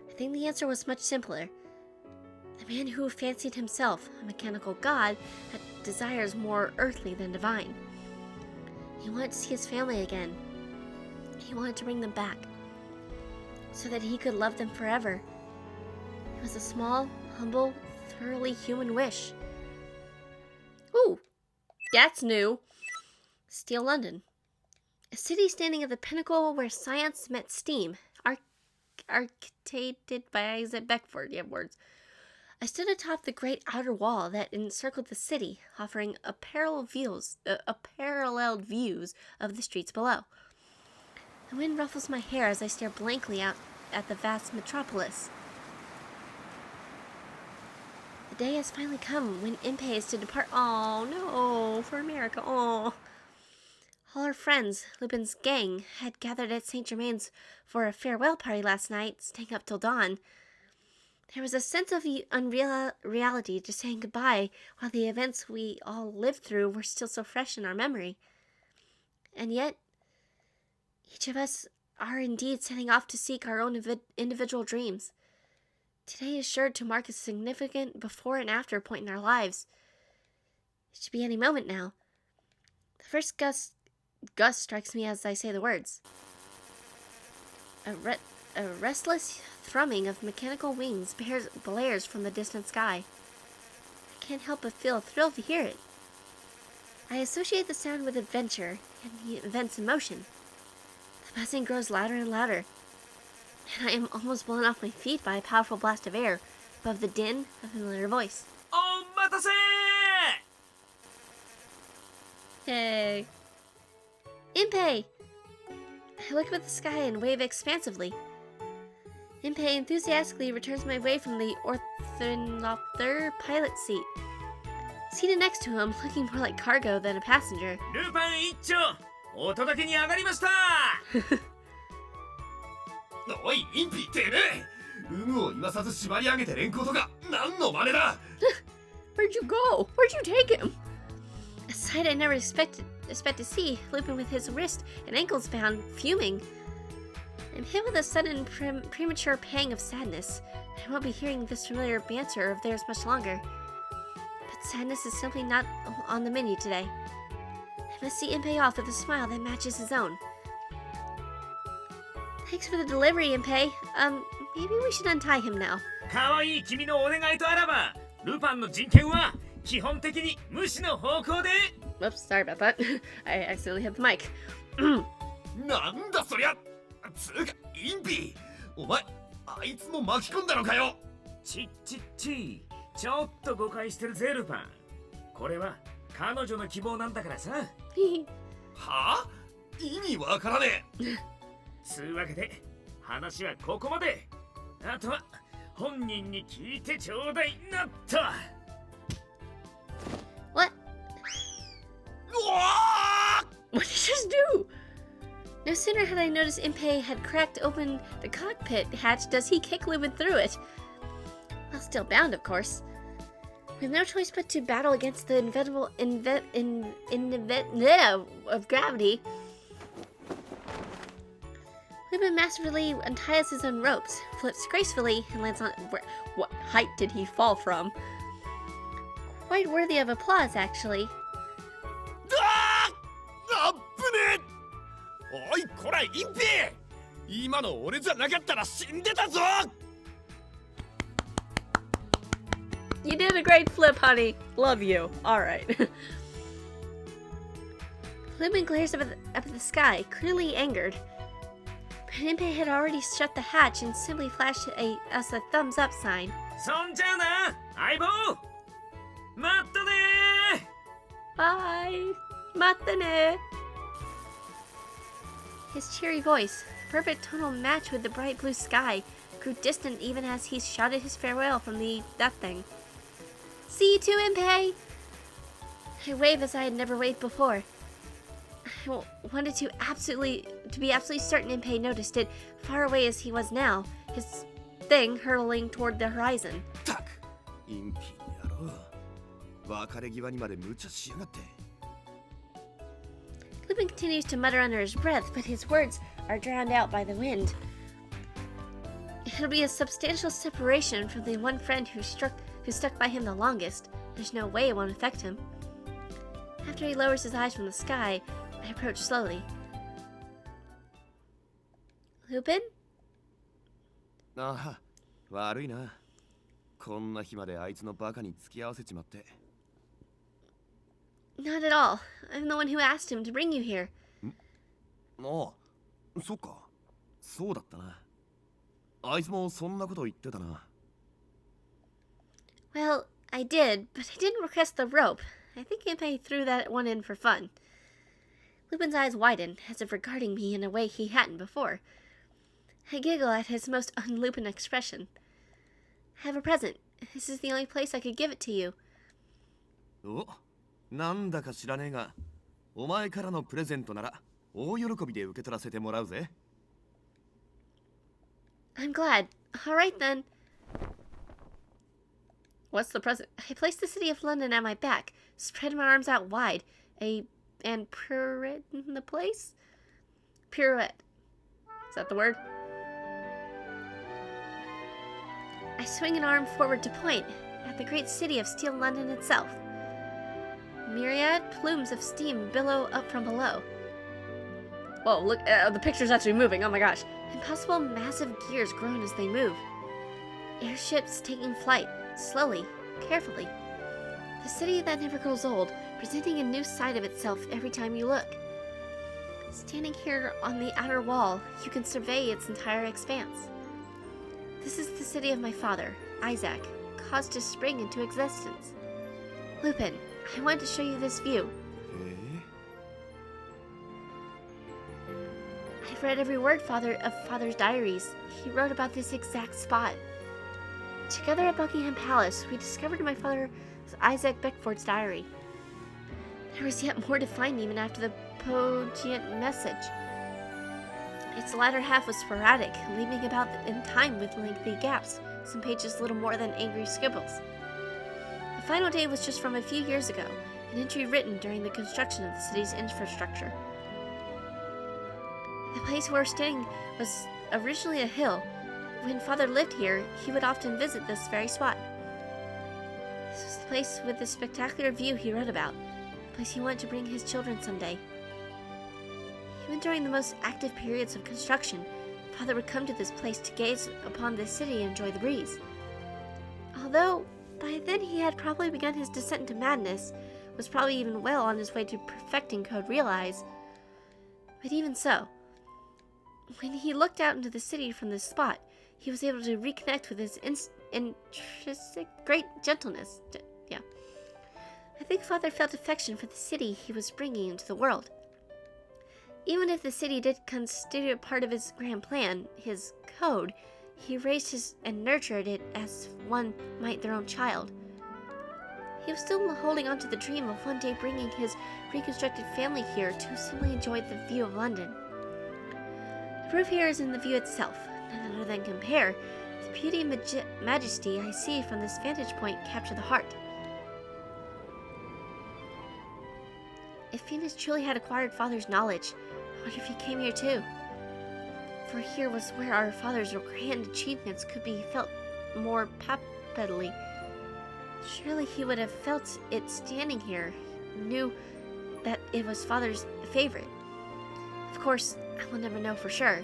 I think the answer was much simpler. The man who fancied himself a mechanical god had desires more earthly than divine. He wanted to see his family again. He wanted to bring them back, so that he could love them forever. It was a small, humble, thoroughly human wish. Ooh, that's new. Steel London. A city standing at the pinnacle where science met steam. Architected by Isaac Beckford, you have words. I stood atop the great outer wall that encircled the city, offering paralleled views of the streets below. The wind ruffles my hair as I stare blankly out at the vast metropolis. The day has finally come when Impey is to depart. Oh no, for America. Oh. All our friends, Lupin's gang, had gathered at St. Germain's for a farewell party last night, staying up till dawn. There was a sense of unreality to saying goodbye while the events we all lived through were still so fresh in our memory. And yet, each of us are indeed setting off to seek our own individual dreams. Today is sure to mark a significant before and after point in our lives. It should be any moment now. The first gust strikes me as I say the words. A restless thrumming of mechanical wings blares from the distant sky. I can't help but feel thrilled to hear it. I associate the sound with adventure and the events in motion. The buzzing grows louder and louder, and I am almost blown off my feet by a powerful blast of air above the din of a familiar voice. Omatase! Yay! Impey! I look up at the sky and wave expansively. Impey enthusiastically returns my way from the orthopter pilot seat. Seated next to him, looking more like cargo than a passenger. Lupin 一丁お届けに上がりましたおい、インピーってね、有無を言わさず縛り上げて連行とか何の真似だ Where'd you go? Where'd you take him? A sight I never expect to see, Lupin with his wrist and ankles bound, fuming. I'm hit with a sudden premature pang of sadness. I won't be hearing this familiar banter of theirs much longer. But sadness is simply not on the menu today. I must see Impei off with a smile that matches his own. Thanks for the delivery, Impei. Maybe we should untie him now. かわいい君のお願いとあらば、ルパンの人権は基本的に無視の方向で。 Whoops, sorry about that. I accidentally hit the mic. なんだそりゃ。つうかインピー、お前あいつも巻き込んだのかよ。ちっちょっと誤解してるぜルパン。これは彼女の希望なんだからさ。はあ、意味わからねえ。つうわけで話はここまで。あとは本人に聞いてちょうだいなと。 What? うわ What did you just do? No sooner had I noticed Impei had cracked open the cockpit hatch does he kick Lupin through it. While still bound, of course. With no choice but to battle against the inevitable of gravity, Lupin masterfully unties his own ropes, flips gracefully, and lands on... What height did he fall from? Quite worthy of applause, actually. あっぶねえ。おいこらインピー、今の俺じゃなかったら死んでたぞ。 You did a great flip, honey. Love you. Alright. Lupin glares up at the sky, clearly angered. But Impei had already shut the hatch and simply flashed us a thumbs up sign. そんじゃな相棒。待ったね。 Bye. Matane. His cheery voice, the perfect tonal match with the bright blue sky, grew distant even as he shouted his farewell from that thing. See you too, Impei! I waved as I had never waved before. I wanted to be absolutely certain Impei noticed it, far away as he was now, his thing hurtling toward the horizon. たくインピー野郎、別れ際にまで無茶しやがって。 Lupin continues to mutter under his breath, but his words are drowned out by the wind. It'll be a substantial separation from the one friend who stuck by him the longest. There's no way it won't affect him. After he lowers his eyes from the sky, I approach slowly. Lupin? ああ、悪いな。こんな日まであいつのバカに付き合わせちまって。 Not at all. I'm the one who asked him to bring you here. ああ、そっか。そうだったな。あいつもそんなこと言ってたな。 Well, I did, but I didn't request the rope. I think Impei threw that one in for fun. Lupin's eyes widen, as if regarding me in a way he hadn't before. I giggle at his most un-Lupin expression. I have a present. This is the only place I could give it to you. お、なんだか知らねえが、お前からのプレゼントなら大喜びで受け取らせてもらうぜ。 I'm glad. All right then. What's the present? I placed the city of London at my back, spread my arms out wide, and pirouette in the place? Pirouette. Is that the word? I swing an arm forward to point at the great city of steel London itself. Myriad plumes of steam billow up from below. Whoa, look, the picture's actually moving, oh my gosh. Impossible massive gears groan as they move. Airships taking flight, slowly, carefully. The city that never grows old, presenting a new side of itself every time you look. Standing here on the outer wall, you can survey its entire expanse. This is the city of my father, Isaac, caused to spring into existence. Lupin, I want to show you this view. I've read every word of Father's diaries. He wrote about this exact spot. Together at Buckingham Palace, we discovered my father Isaac Beckford's diary. There was yet more to find even after the poignant message. Its latter half was sporadic, leaving about in time with lengthy gaps, some pages little more than angry scribbles. The final day was just from a few years ago, an entry written during the construction of the city's infrastructure. The place where we're standing was originally a hill. When Father lived here, he would often visit this very spot. This was the place with the spectacular view he wrote about, the place he wanted to bring his children someday. Even during the most active periods of construction, Father would come to this place to gaze upon the city and enjoy the breeze. Although, by then he had probably begun his descent into madness, was probably even well on his way to perfecting Code Realize. But even so, when he looked out into the city from this spot, he was able to reconnect with his intrinsic great gentleness. I think Father felt affection for the city he was bringing into the world. Even if the city did constitute a part of his grand plan, his code, he raised and nurtured it as one might their own child. He was still holding on to the dream of one day bringing his reconstructed family here to simply enjoy the view of London. The proof here is in the view itself. None other than compare, the beauty and majesty I see from this vantage point capture the heart. If Venus truly had acquired Father's knowledge, I wonder if he came here too. For here was where our Father's grand achievements could be felt more palpably. Surely he would have felt it standing here, knew that it was Father's favorite. Of course, I will never know for sure.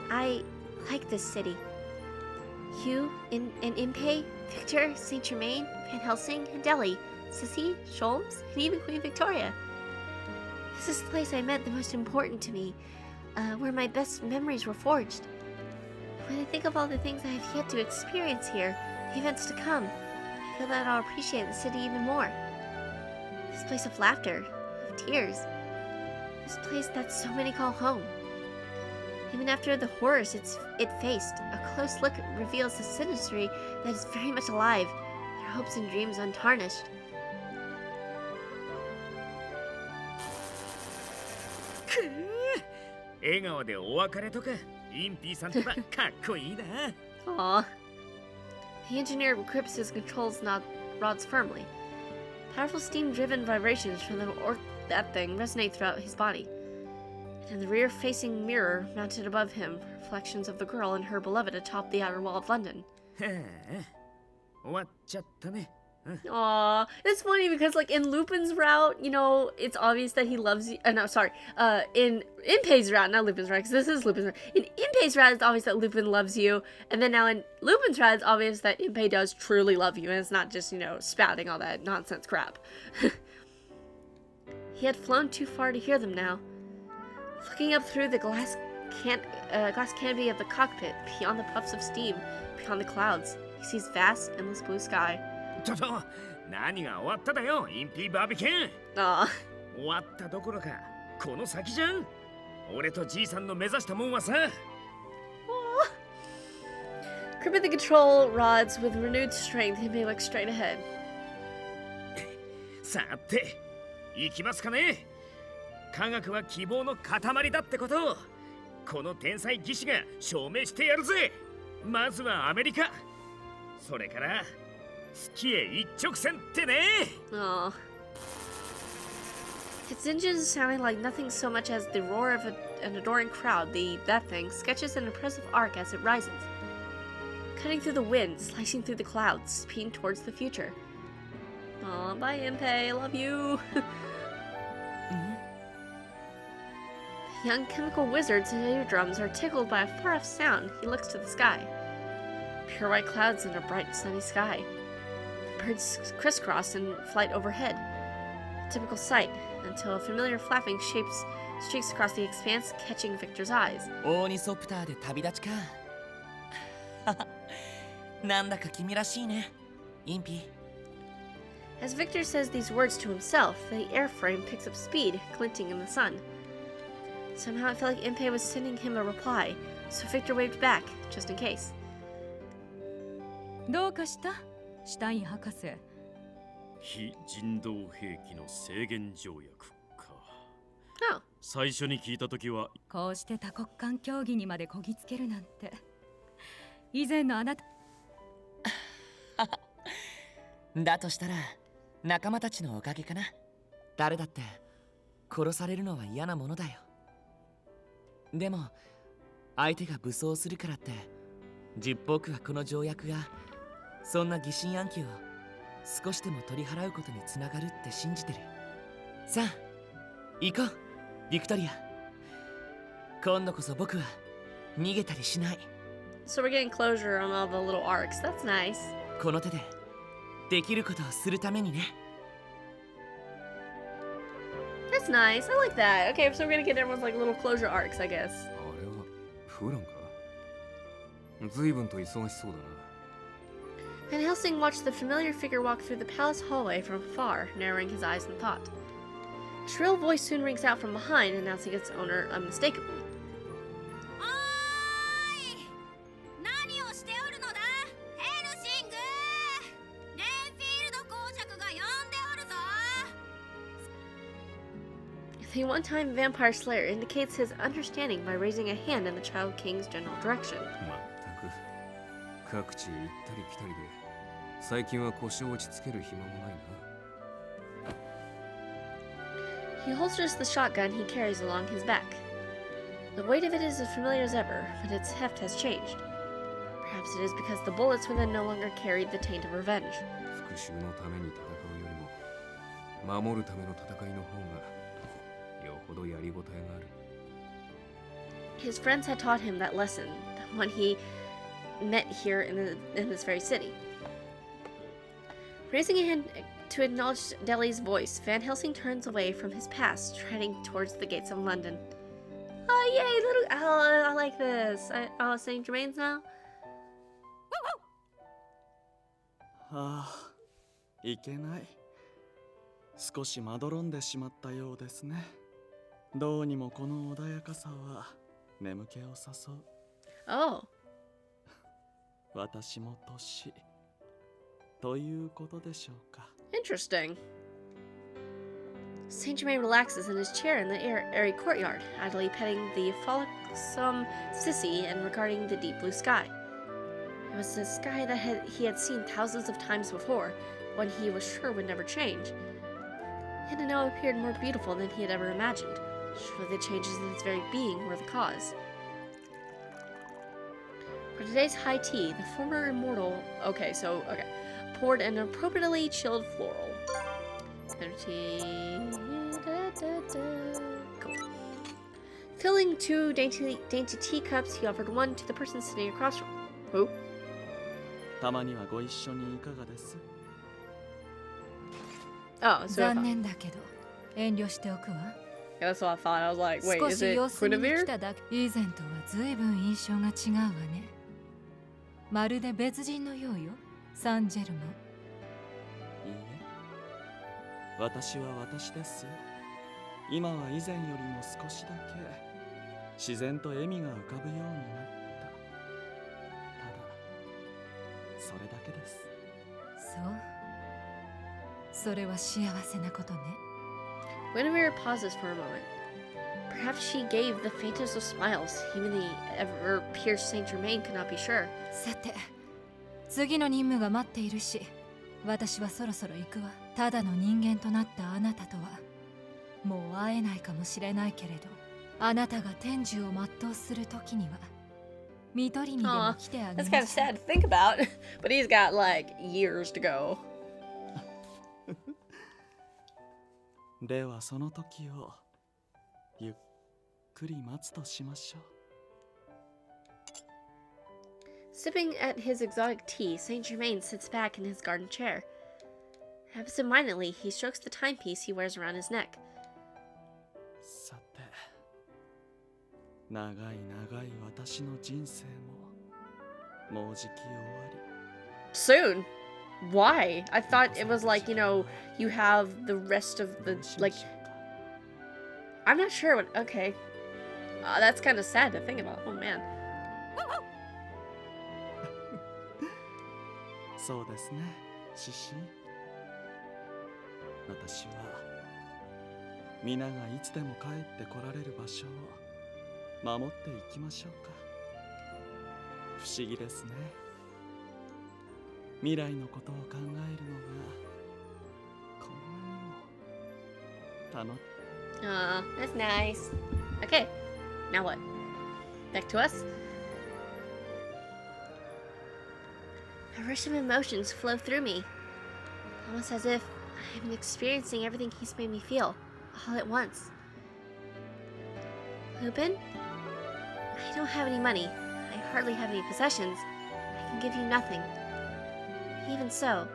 I like this city. Hugh and Impey, Victor, Saint Germain, Van Helsing, and Delhi, Sissy, Sholmes, and even Queen Victoria. This is the place I met the most important to me, where my best memories were forged. When I think of all the things I have yet to experience here, the events to come, I feel that I'll appreciate the city even more. This place of laughter, of tears, this place that so many call home. Even after the horrors it faced, a close look reveals the sinister that is very much alive, their hopes and dreams untarnished. Aww. The engineer grips his controls rods firmly. Powerful steam-driven vibrations from that thing resonate throughout his body. And in the rear-facing mirror mounted above him, reflections of the girl and her beloved atop the outer wall of London. Aww, it's funny because like in Lupin's route, you know, it's obvious that he loves you. In Impey's route, not Lupin's route, because this is Lupin's route. In Impey's route, it's obvious that Lupin loves you, and then now in Lupin's route, it's obvious that Impey does truly love you, and it's not just, you know, spouting all that nonsense crap. He had flown too far to hear them now. Looking up through the glass canopy of the cockpit, beyond the puffs of steam, beyond the clouds, he sees vast, endless blue sky. ちょっと何が終わっただよインピーバーベキュー Aw. 終わったどころかこの先じゃん俺とじいさんの目指したもんはさ Gripping the control rods with renewed strength, he may look straight ahead. さて行きますかね科学は希望の塊だってことをこの天才技師が証明してやるぜまずはアメリカそれから月へ一直線ってね Aw. Its engines sounding like nothing so much as the roar of an adoring crowd, that thing sketches an impressive arc as it rises. Cutting through the wind, slicing through the clouds, speeding towards the future. Aw, bye Impey, love you! The young chemical wizard's eardrums are tickled by a far-off sound. He looks to the sky. Pure white clouds in a bright sunny sky. Birds crisscross in flight overhead. A typical sight, until a familiar flapping streaks across the expanse, catching Victor's eyes. オーニソプターで旅立ちかなんだか君らしいねインピ As Victor says these words to himself, the airframe picks up speed, glinting in the sun. Somehow it felt like Impey was sending him a reply, so Victor waved back, just in case. どうかしたシュタイン博士非人道兵器の制限条約か Oh. 最初に聞いたときはこうして多国間協議にまでこぎつけるなんて以前のあなただとしたら仲間たちのおかげかな。誰だって殺されるのは嫌なものだよ。でも相手が武装するからって僕はこの条約がそんな疑心暗鬼を少しでも取り払うことにつながるって信じてる。さあ行こうビクトリア。今度こそ僕は逃げたりしない。 So we're getting closure on all the little arcs. That's nice. この手でできることをするためにね。 That's nice. I like that. Okay, so we're gonna get everyone's like little closure arcs, I guess. あれはフランか。随分と忙しそうだな。 Van Helsing watched the familiar figure walk through the palace hallway from afar, narrowing his eyes in thought. A shrill voice soon rings out from behind, announcing its owner unmistakably. おーい、何をしておるのだヘルシング。レンフィールド公爵が呼んでおるぞ。 The one-time vampire slayer indicates his understanding by raising a hand in the Child King's general direction. まったく各地へ行ったり来たりで最近は腰を落ち着ける暇もないな。 He holsters the shotgun he carries along his back. The weight of it is as familiar as ever, but its heft has changed. Perhaps it is because the bullets within no longer carried the taint of revenge. 復讐のために戦うよりも守るための戦いの方がよほどやりごたえがある。 His friends had taught him that lesson when he met here in this very city. Raising a hand to acknowledge Delhi's voice, Van Helsing turns away from his past, treading towards the gates of London. Oh, yay, little... Oh, I like this. Oh, St. Germain's now? ああ、いけない。少しまどろんでしまったようですね。どうにもこの穏やかさは眠気を誘う。Oh. 私も年ということでしょうか。 Interesting. Saint Germain relaxes in his chair in the airy courtyard, idly petting the frolicsome sissy and regarding the deep blue sky. It was a sky that he had seen thousands of times before, one he was sure would never change. Yet it now appeared more beautiful than he had ever imagined. Surely the changes in its very being were the cause. For today's high tea, the former immortal... Okay, poured an appropriately chilled floral. Cool. Filling two dainty teacups, he offered one to the person sitting across from him. Who? たまにはご一緒にいかがです？ Oh, so 残念だけど遠慮しておくわ。 yeah, that's what I thought. I was like, wait, 少 is し it 様子見に Guinevere? 来ただけ。以前とは随分印象が違うわね。まるで別人のようよ、サンジェルマン。いいえ、私は私ですよ。今は以前よりも少しだけ自然と笑みが浮かぶようになった。ただ、それだけです。そう。それは幸せなことね。 Guinevere pauses for a moment. Perhaps she gave the faintest of smiles. Even the ever-pierced Saint Germain could not be sure. さて、次の任務が待っているし、私はそろそろ行くわ。ただの人間となったあなたとはもう会えないかもしれないけれど、あなたが天寿を全うする時には見取りにでも来てあげ That's ま kind of しょう。 sad to think about, but he's got like years to go. ではその時をゆっくり待つとしましょう。 Sipping at his exotic tea, Saint Germain sits back in his garden chair. Absent-mindedly, he strokes the timepiece he wears around his neck. さて、長い長い私の人生ももうじき終わり。 Soon? Why? I thought it was like, you know, you have the rest of the, like... I'm not sure what... Okay. That's kind of sad to think about. Oh, man. そうですね、シシ。私は皆がいつでも帰ってこられる場所を守っていきましょうか。不思議ですね。未来のことを考えるのがこんなにも楽し Aw, that's nice. Okay, now what? Back to us? A rush of emotions flow through me, almost as if I'm experiencing everything he's made me feel, all at once. Lupin? I don't have any money. I hardly have any possessions. I can give you nothing. Even so,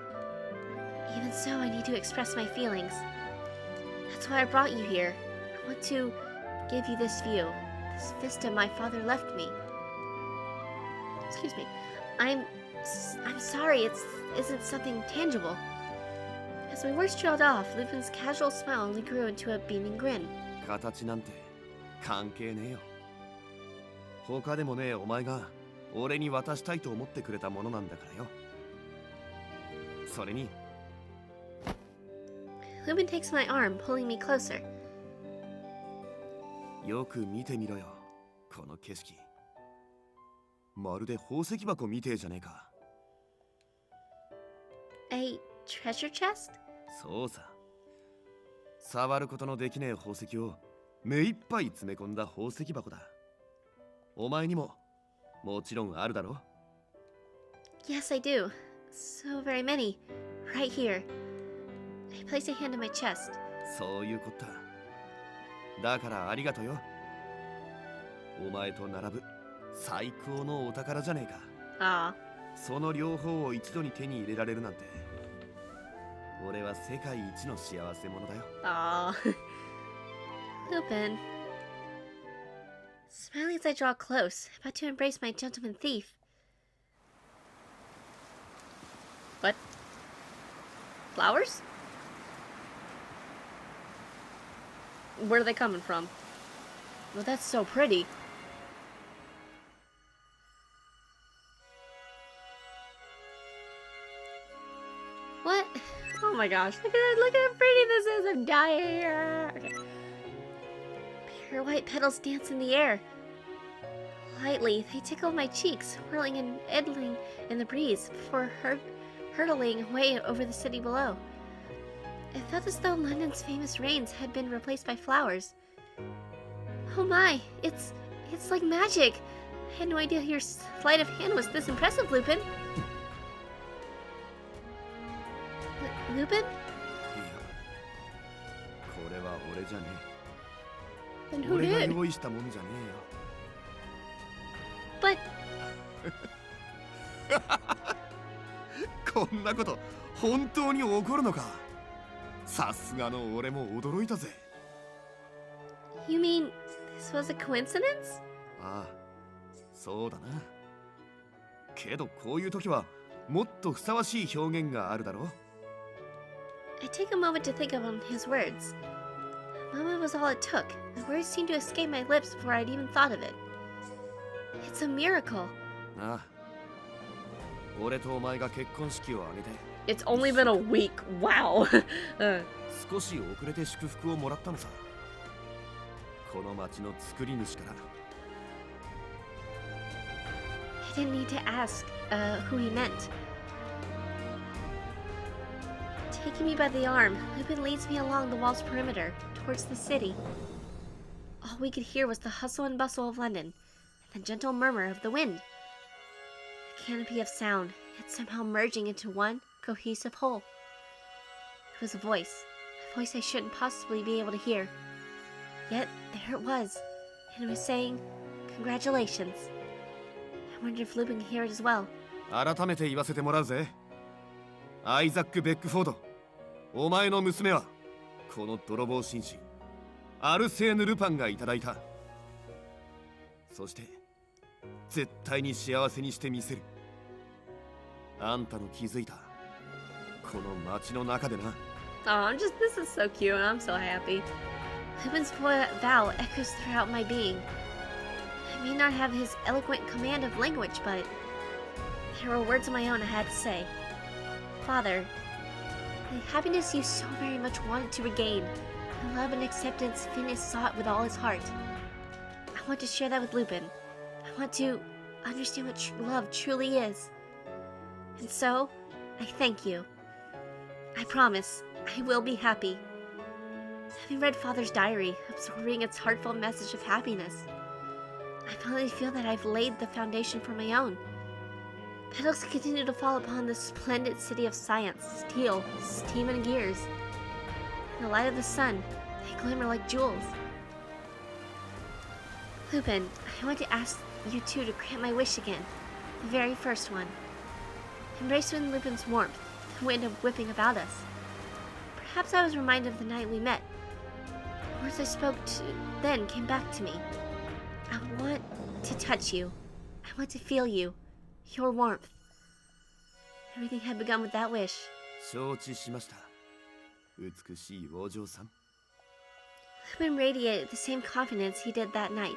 I need to express my feelings. That's why I brought you here. I want to give you this view, this vista my father left me. Excuse me. I'm sorry, it isn't something tangible. As my words trailed off, Lupin's casual smile only grew into a beaming grin. 形なんて関係ねえよ。他でもねえお前が俺に渡したいと思ってくれたものなんだからよ。それに Lupin takes my arm, pulling me closer. よく見てみろよ、この景色。まるで宝石箱みてえじゃねえか。A treasure chest? そうさ。触ることのできねえ宝石を目いっぱい詰め込んだ宝石箱だ。お前にももちろんあるだろ。 Yes, I do. So very many. Right here. I place a hand on my chest. そういうこった。だからありがとよ。お前と並ぶ最高のお宝じゃねえか。Aw. その両方を一度に手に入れられるなんて、俺は世界一の幸せ者だよ。Aw. Lupin. Smiling as I draw close, about to embrace my gentleman thief. What? Flowers? Where are they coming from? Well, that's so pretty. What? Oh my gosh, look at how pretty this is. I'm dying here. Okay. Pure white petals dance in the air. Lightly, they tickle my cheeks, whirling and idling in the breeze before hurtling away over the city below. It felt as though London's famous rains had been replaced by flowers. Oh my, it's like magic. I had no idea your sleight of hand was this impressive, Lupin. Lupin? いや、これは俺じゃね Then え。 who 俺が did? 用意したもんじゃね But えよ。こんなこと本当に起こるのか。さすがの俺も驚いたぜ。 you mean this was a coincidence? ああ、そうだな。けどこういう時はもっとふさわしい表現があるだろう。 I take a moment to think on his words. A moment was all it took. The words seemed to escape my lips before I'd even thought of it. It's a miracle. ああ、俺とお前が結婚式を挙げて It's only been a week. Wow. 少し遅れて祝福をもらったのさ。この町の作り主から。 I didn't need to ask who he meant. Taking me by the arm, Lupin leads me along the wall's perimeter, towards the city. All we could hear was the hustle and bustle of London, and the gentle murmur of the wind. A canopy of sound, yet somehow merging into one cohesive whole. It was a voice I shouldn't possibly be able to hear. Yet there it was, and it was saying, "Congratulations." I wondered if Lupin could hear it as well. 改めて言わせてもらうぜ。アイザック・ベックフォード、お前の娘はこの泥棒紳士アルセーヌ・ルパンがいただいた。そして絶対に幸せにしてみせる。あんたの気づいたこの街の中でな。 Oh, this is so cute, and I'm so happy. Lupin's vow echoes throughout my being. I may not have his eloquent command of language, but there were words of my own I had to say. Father, the happiness you so very much wanted to regain, the love and acceptance Phineas sought with all his heart. I want to share that with Lupin. I want to understand what love truly is. And so, I thank you. I promise, I will be happy. Having read Father's diary, absorbing its heartfelt message of happiness, I finally feel that I've laid the foundation for my own. Petals continue to fall upon the splendid city of science, steel, steam, and gears. In the light of the sun, they glimmer like jewels. Lupin, I want to ask you two to grant my wish again. The very first one. Embraced in Lupin's warmth, the wind whipping about us. Perhaps I was reminded of the night we met. The words I spoke then came back to me. I want to touch you. I want to feel you. Your warmth. Everything had begun with that wish. 承知しました。美しいお嬢さん。 Lupin radiated the same confidence he did that night.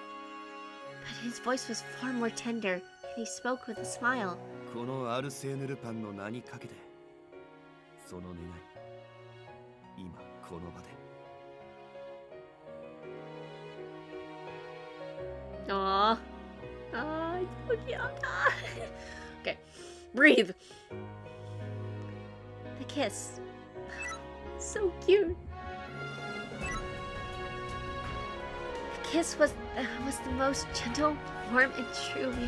But his voice was far more tender, and he spoke with a smile. このアルセーヌ・ルパンの名にかけて、その願い、今この場で。 Aww. Aww, so cute. Okay, breathe. The kiss. So cute. The kiss was the most gentle, warm, and true we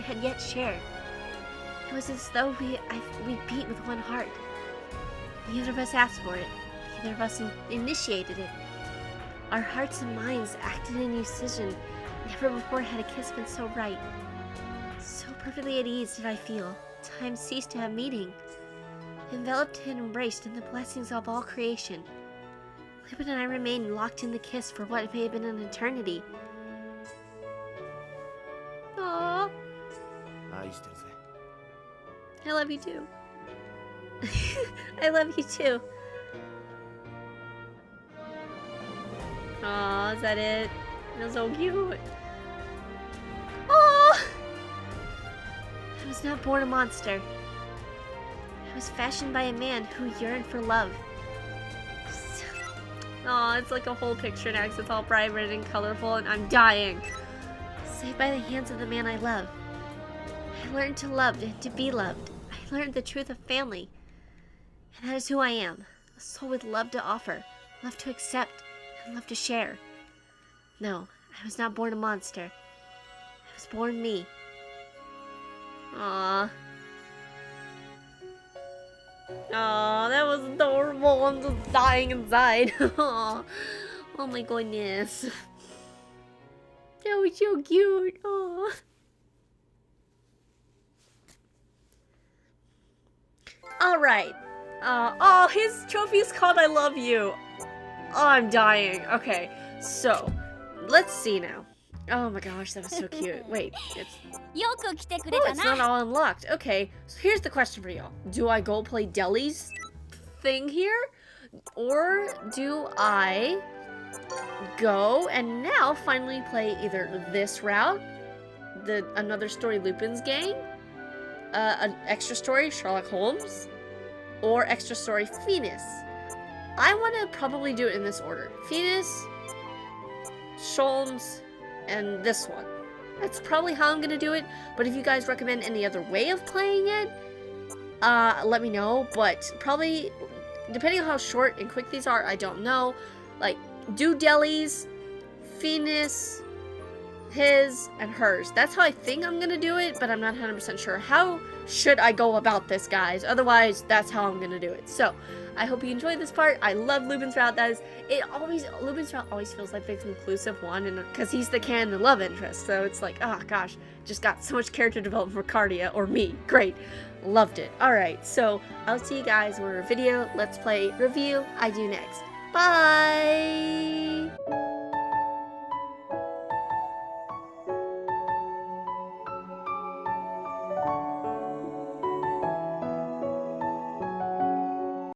had yet shared. It was as though we beat with one heart. Neither of us asked for it. Neither of us initiated it. Our hearts and minds acted in unison. Never before had a kiss been so right. So perfectly at ease did I feel. Time ceased to have meaning. Enveloped and embraced in the blessings of all creation. Lupin and I remained locked in the kiss for what may have been an eternity. Aww. 愛してるぜ。 I love you too. I love you too. Aw, is that it? That's so cute. Oh! I was not born a monster. I was fashioned by a man who yearned for love. Oh, it's like a whole picture now because it's all vibrant and colorful and I'm dying. Saved by the hands of the man I love. I learned to love and to be loved. I learned the truth of family. And that is who I am. A soul with love to offer, love to accept, and love to share. No, I was not born a monster. I was born me. Aww. Aww, that was adorable. I'm just dying inside. Aww. Oh my goodness. That was so cute. Aww. Alright. Oh, his trophy is called I Love You. Oh, I'm dying. Okay, so, let's see now. Oh my gosh, that was so cute. Wait, it's... よく来てくれ Oh, た it's not な。 all unlocked. Okay, so here's the question for y'all. Do I go play Deli's thing here? Or do I go and now finally play either this route, another story Lupin's gang, an extra story Sherlock Holmes, or extra story Phoenix? I want to probably do it in this order. Phoenix, Sholmes, and this one. That's probably how I'm gonna do it, but if you guys recommend any other way of playing it, let me know, but probably, depending on how short and quick these are, I don't know. Like, do Deli's, Phoenix, his, and hers. That's how I think I'm gonna do it, but I'm not 100% sure. How should I go about this, guys? Otherwise, that's how I'm gonna do it. So, I hope you enjoyed this part. I love Lupin's route. Lupin's route always feels like the conclusive one, and because he's the canon love interest, so it's like, oh gosh, just got so much character development for Cardia, or me. Great. Loved it. Alright, so I'll see you guys when a video, let's play, review, I do next. Bye!